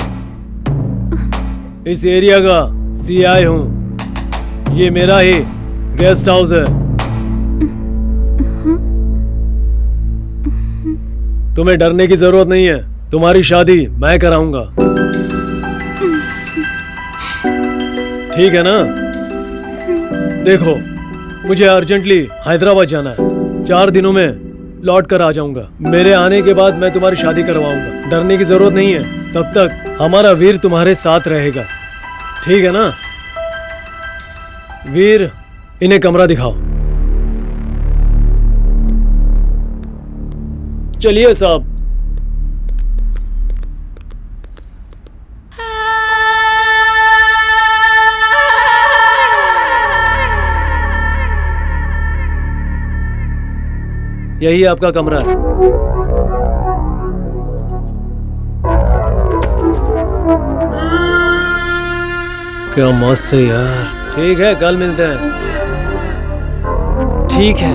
इस एरिया का सीआई हूँ। ये मेरा ही गेस्ट हाउस है। तुम्हें डरने की जरूरत नहीं है, तुम्हारी शादी मैं कराऊंगा। ठीक है ना? देखो, मुझे अर्जेंटली हैदराबाद जाना है। 4 दिनों में लौट कर आ जाऊंगा। मेरे आने के बाद मैं तुम्हारी शादी करवाऊंगा। डरने की जरूरत नहीं है, तब तक हमारा वीर तुम्हारे साथ रहेगा। ठीक है ना? वीर, इन्हें कमरा दिखाओ। चलिए साहब। यही आपका कमरा है। क्या मस्त है यार। ठीक है, कल मिलते हैं। ठीक है।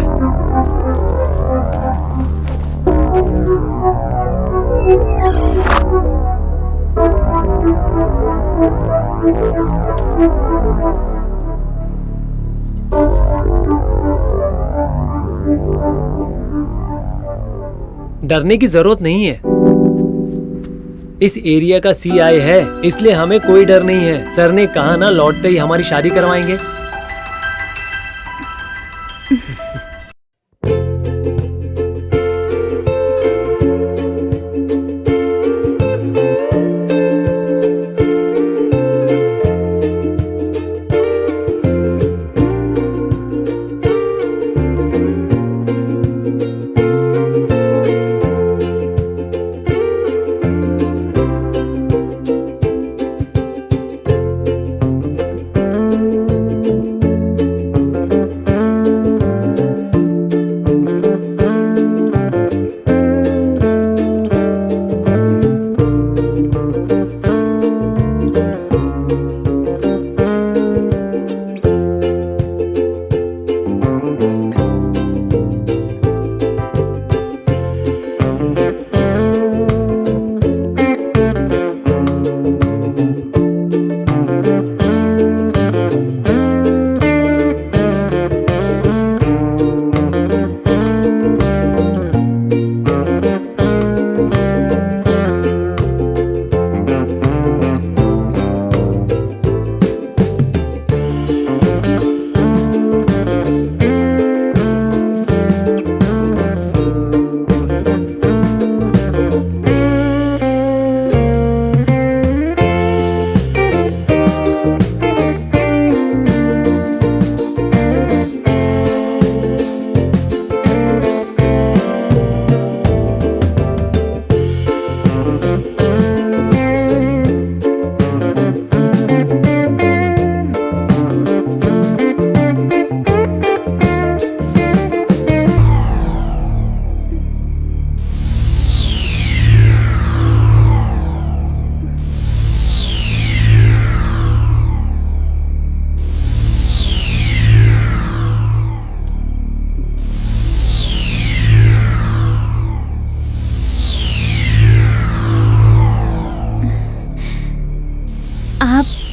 डरने की जरूरत नहीं है। इस एरिया का सीआई है, इसलिए हमें कोई डर नहीं है। सर ने कहा ना, लौटते ही हमारी शादी करवाएंगे।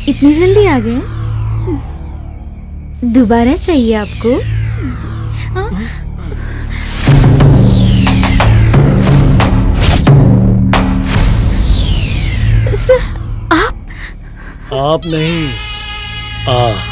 इतनी जल्दी आ गए? दोबारा चाहिए आपको? सर, आप नहीं, आ।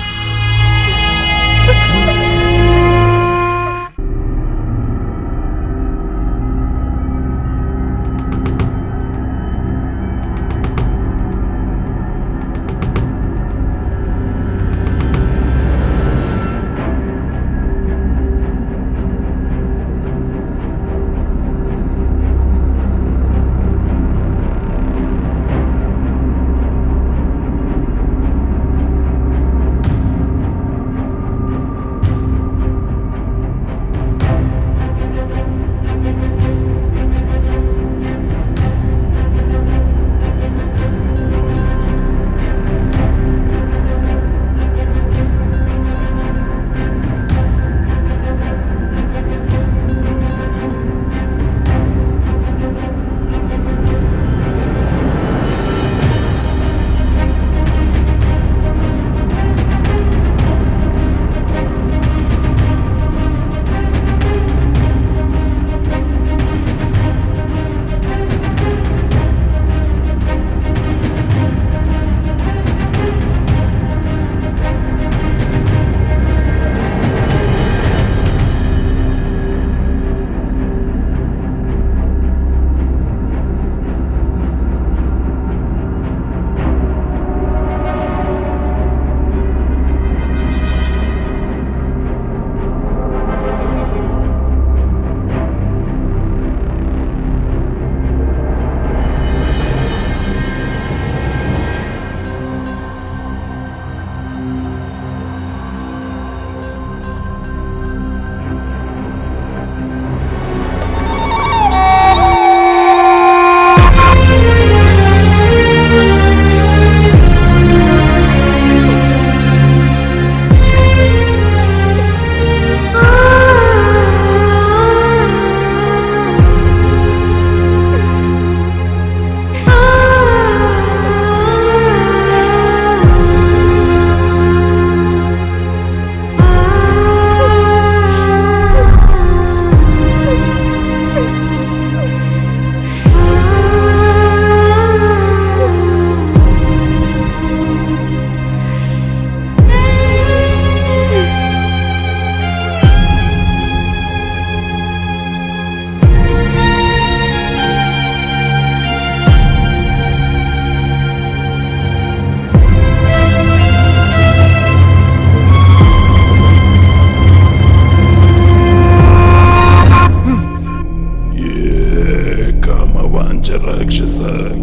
రాక్షస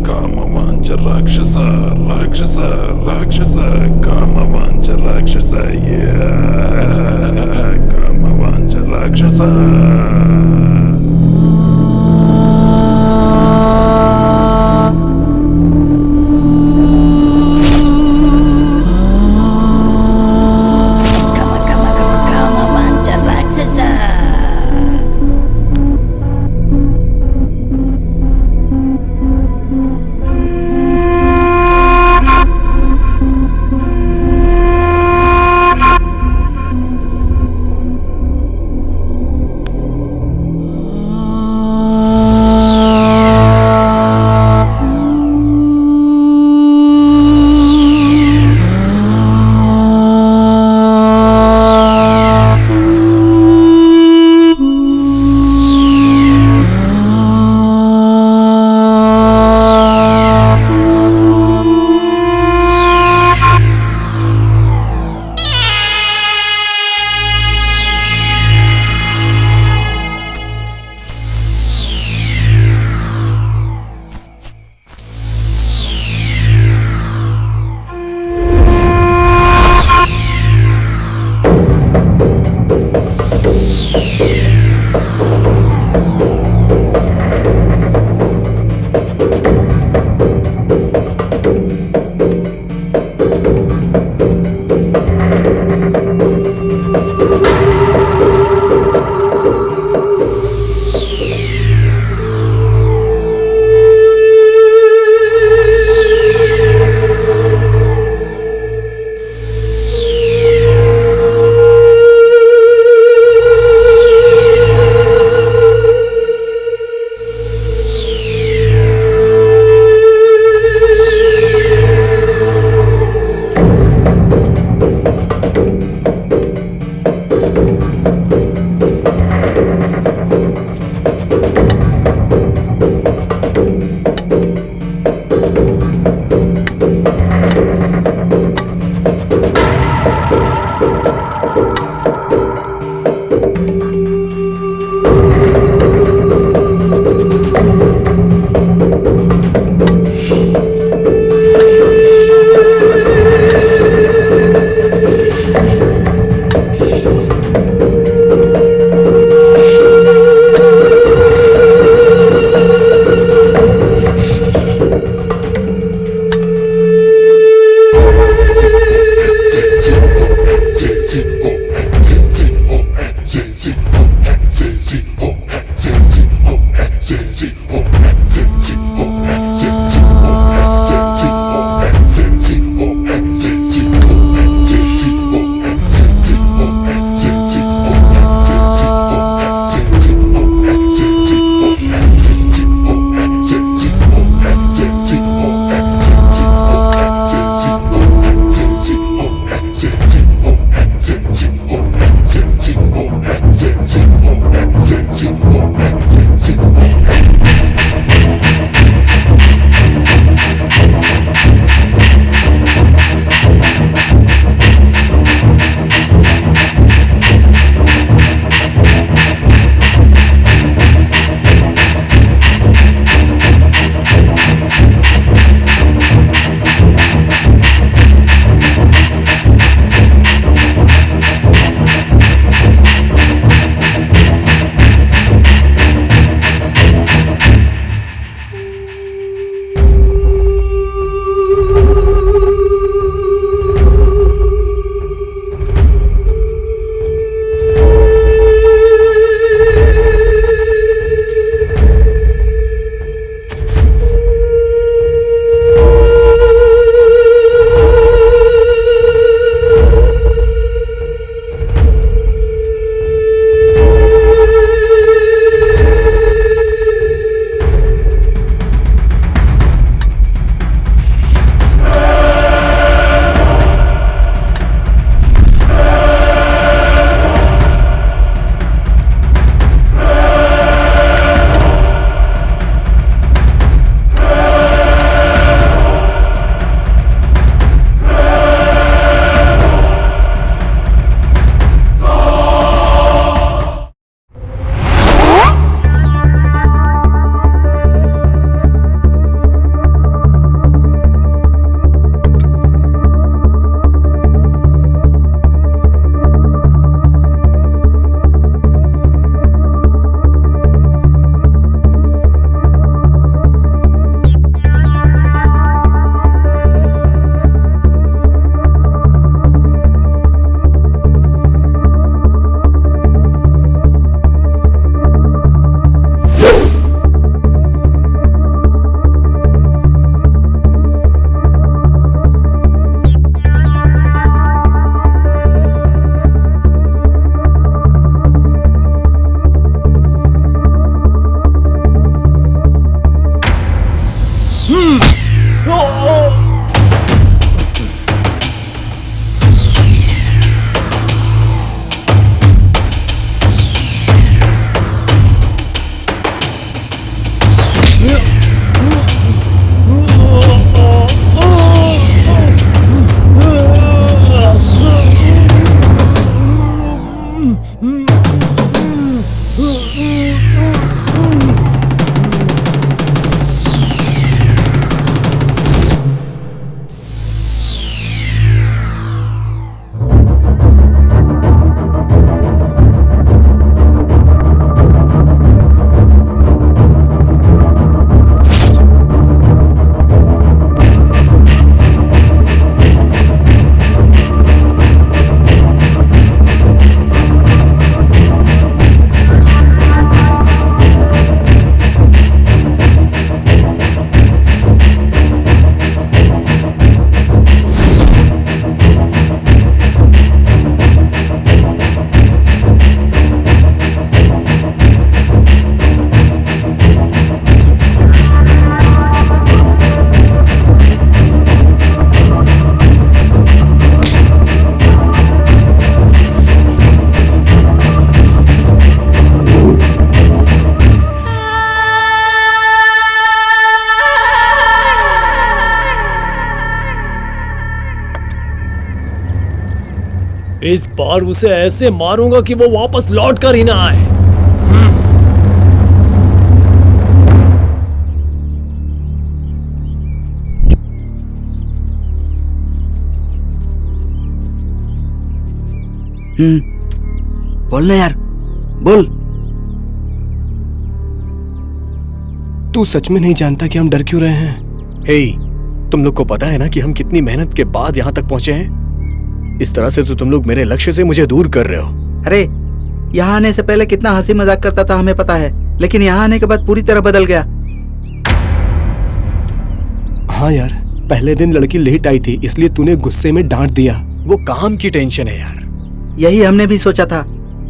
కామవాంఛ రాక్షస రాక్షస రాక్షస కామవాంఛ రాక్షస కామవాంఛ రాక్షస इस बार उसे ऐसे मारूंगा कि वो वापस लौट कर ही ना आए। बोल ना यार, बोल। तू सच में नहीं जानता कि हम डर क्यों रहे हैं? हे, तुम लोग को पता है ना कि हम कितनी मेहनत के बाद यहाँ तक पहुंचे हैं? इस तरह से तो तुम लोग मेरे लक्ष्य से मुझे दूर कर रहे हो। अरे, यहाँ आने से पहले कितना हंसी मजाक करता था हमें पता है, लेकिन यहाँ आने के बाद पूरी तरह बदल गया। हाँ यार, पहले दिन लड़की लेट आई थी इसलिए तूने गुस्से में डांट दिया। वो काम की टेंशन है यार। यही हमने भी सोचा था,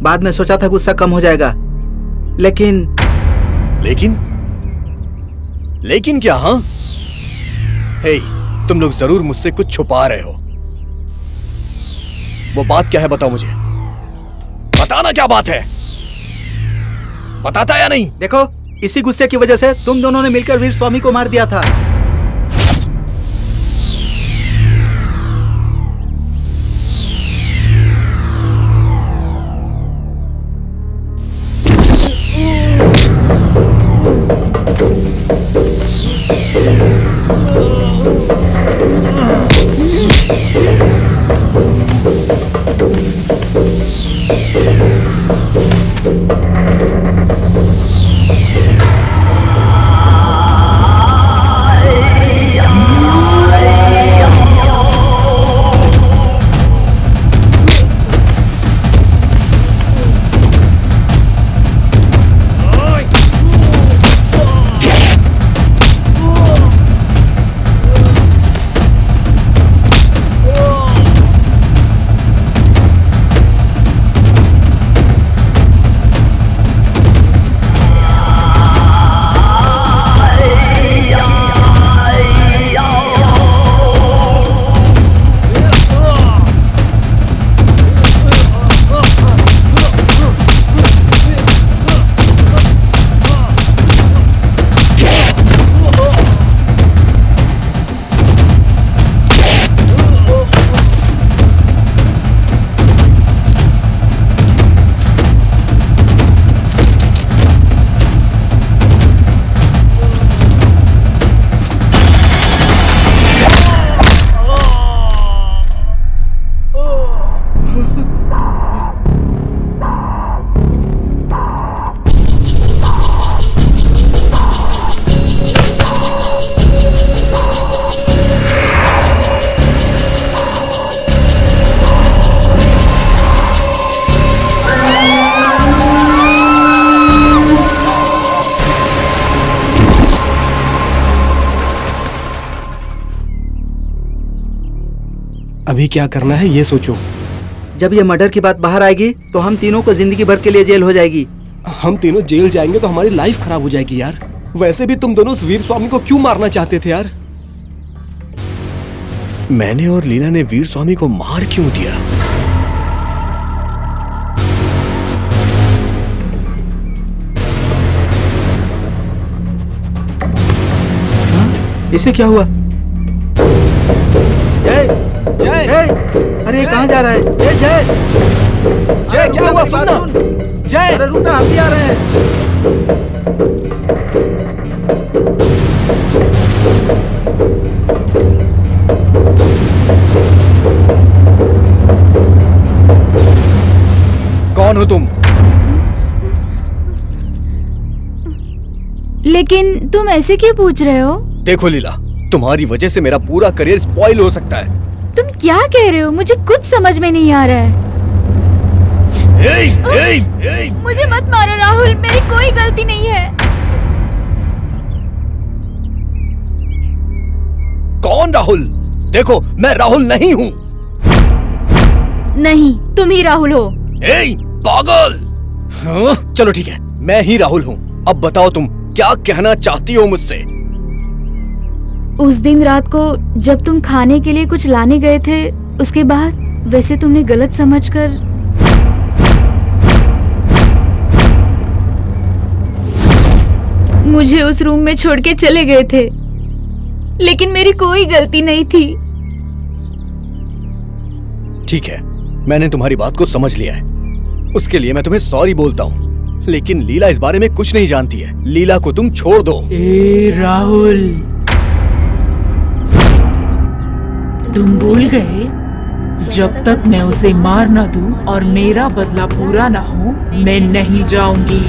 बाद में सोचा था गुस्सा कम हो जाएगा, लेकिन लेकिन क्या? हाँ हे, तुम लोग जरूर मुझसे कुछ छुपा रहे हो। वो बात क्या है बताओ मुझे, बताना क्या बात है, बताता या नहीं? देखो, इसी गुस्से की वजह से तुम दोनों ने मिलकर वीर स्वामी को मार दिया था। अभी क्या करना है ये सोचो। जब ये मर्डर की बात बाहर आएगी तो हम तीनों को जिंदगी भर के लिए जेल हो जाएगी। हम तीनों जेल जाएंगे तो हमारी लाइफ खराब हो जाएगी यार। वैसे भी तुम दोनों उस वीर स्वामी को क्यों मारना चाहते थे यार? मैंने और लीना ने वीर स्वामी को मार क्यों दिया? इसे क्या हुआ? जय जय जय, अरे कहाँ जा रहा है? जय जय जय, क्या हुआ? सुनना जय, अरे रुकना, हम भी आ रहे हैं। कौन हो तुम? लेकिन तुम ऐसे क्यों पूछ रहे हो? देखो लीला, तुम्हारी वजह से मेरा पूरा करियर स्पॉइल हो सकता है। तुम क्या कह रहे हो? मुझे कुछ समझ में नहीं आ रहा है। मुझे मत मारो राहुल, मेरी कोई गलती नहीं है। कौन राहुल? देखो, मैं राहुल नहीं हूँ। नहीं, तुम ही राहुल हो। पागल! हाँ? चलो ठीक है, मैं ही राहुल हूँ। अब बताओ तुम क्या कहना चाहती हो मुझसे? उस दिन रात को जब तुम खाने के लिए कुछ लाने गए थे, उसके बाद वैसे तुमने गलत समझकर मुझे उस रूम में छोड़ के चले गए थे, लेकिन मेरी कोई गलती नहीं थी। ठीक है, मैंने तुम्हारी बात को समझ लिया है, उसके लिए मैं तुम्हें सॉरी बोलता हूँ। लेकिन लीला इस बारे में कुछ नहीं जानती है। लीला को तुम छोड़ दो। ए राहुल, तुम भूल गए, जब तक मैं उसे मार ना दूं और मेरा बदला पूरा ना हो, मैं नहीं जाऊंगी।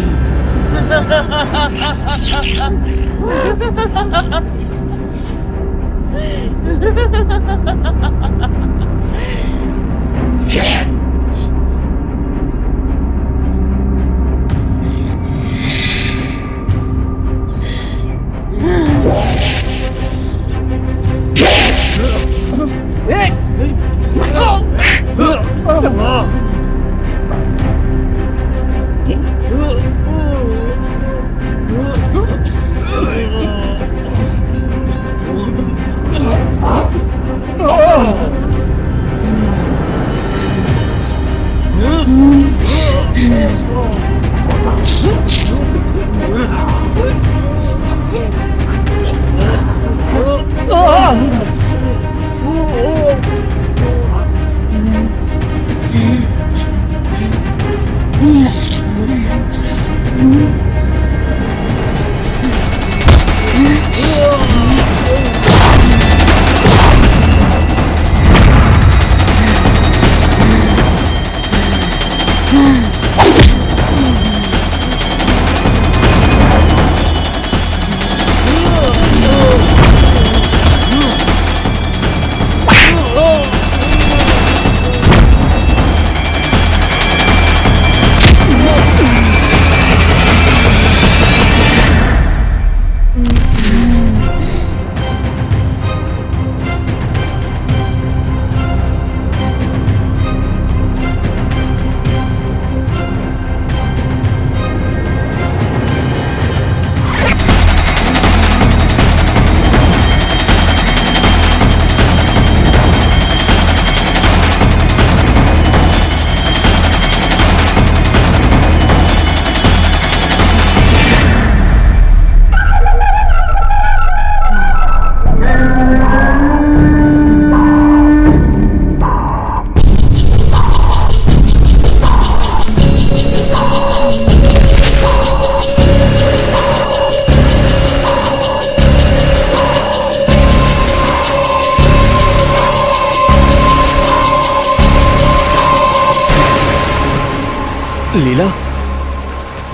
लीला,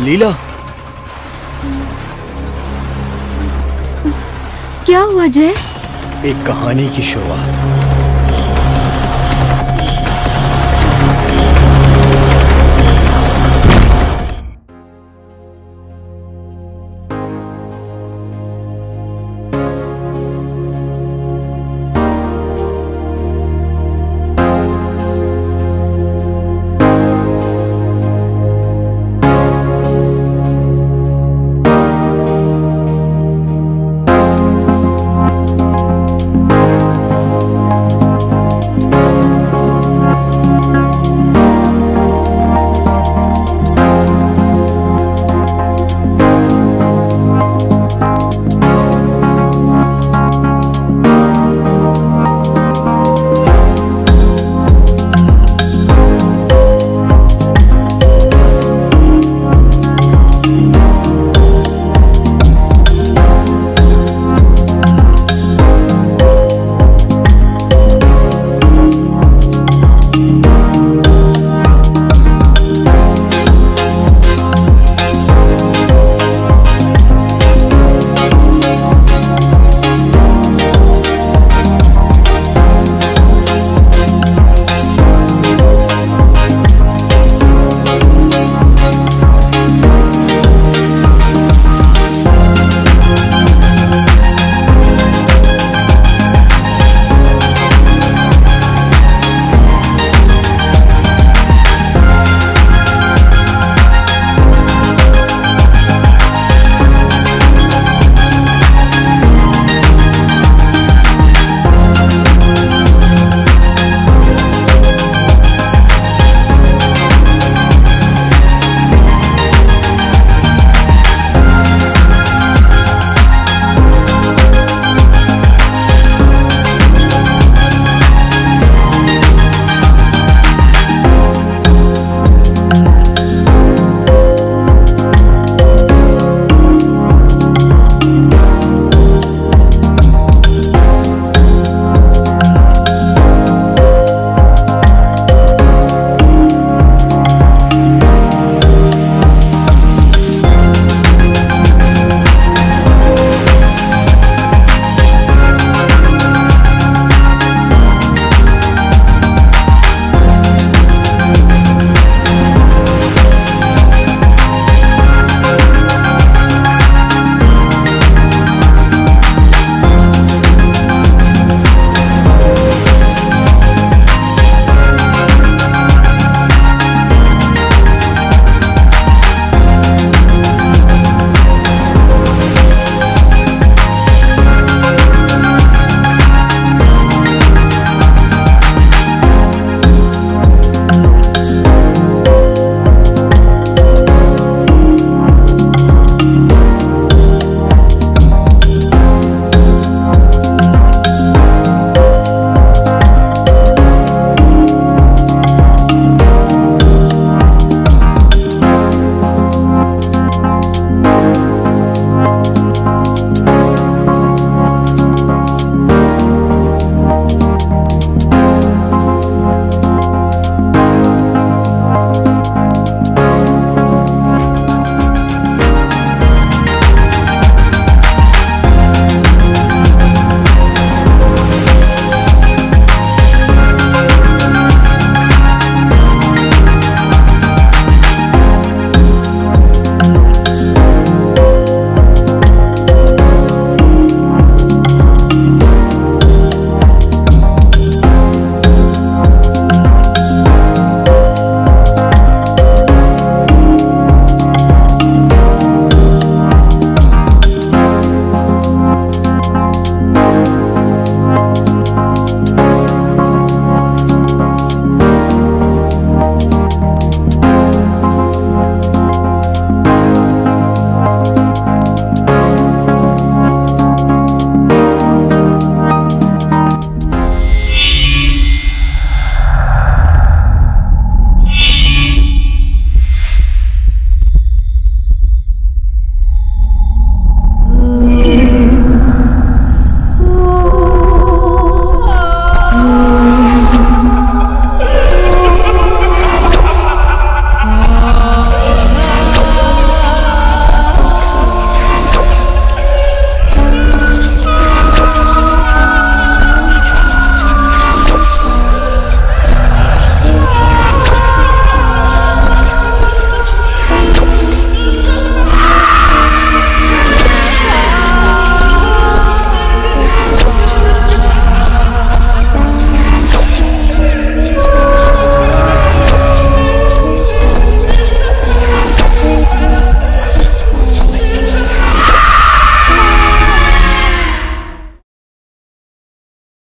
लीला, क्या हुआ जय? एक कहानी की शुरुआत।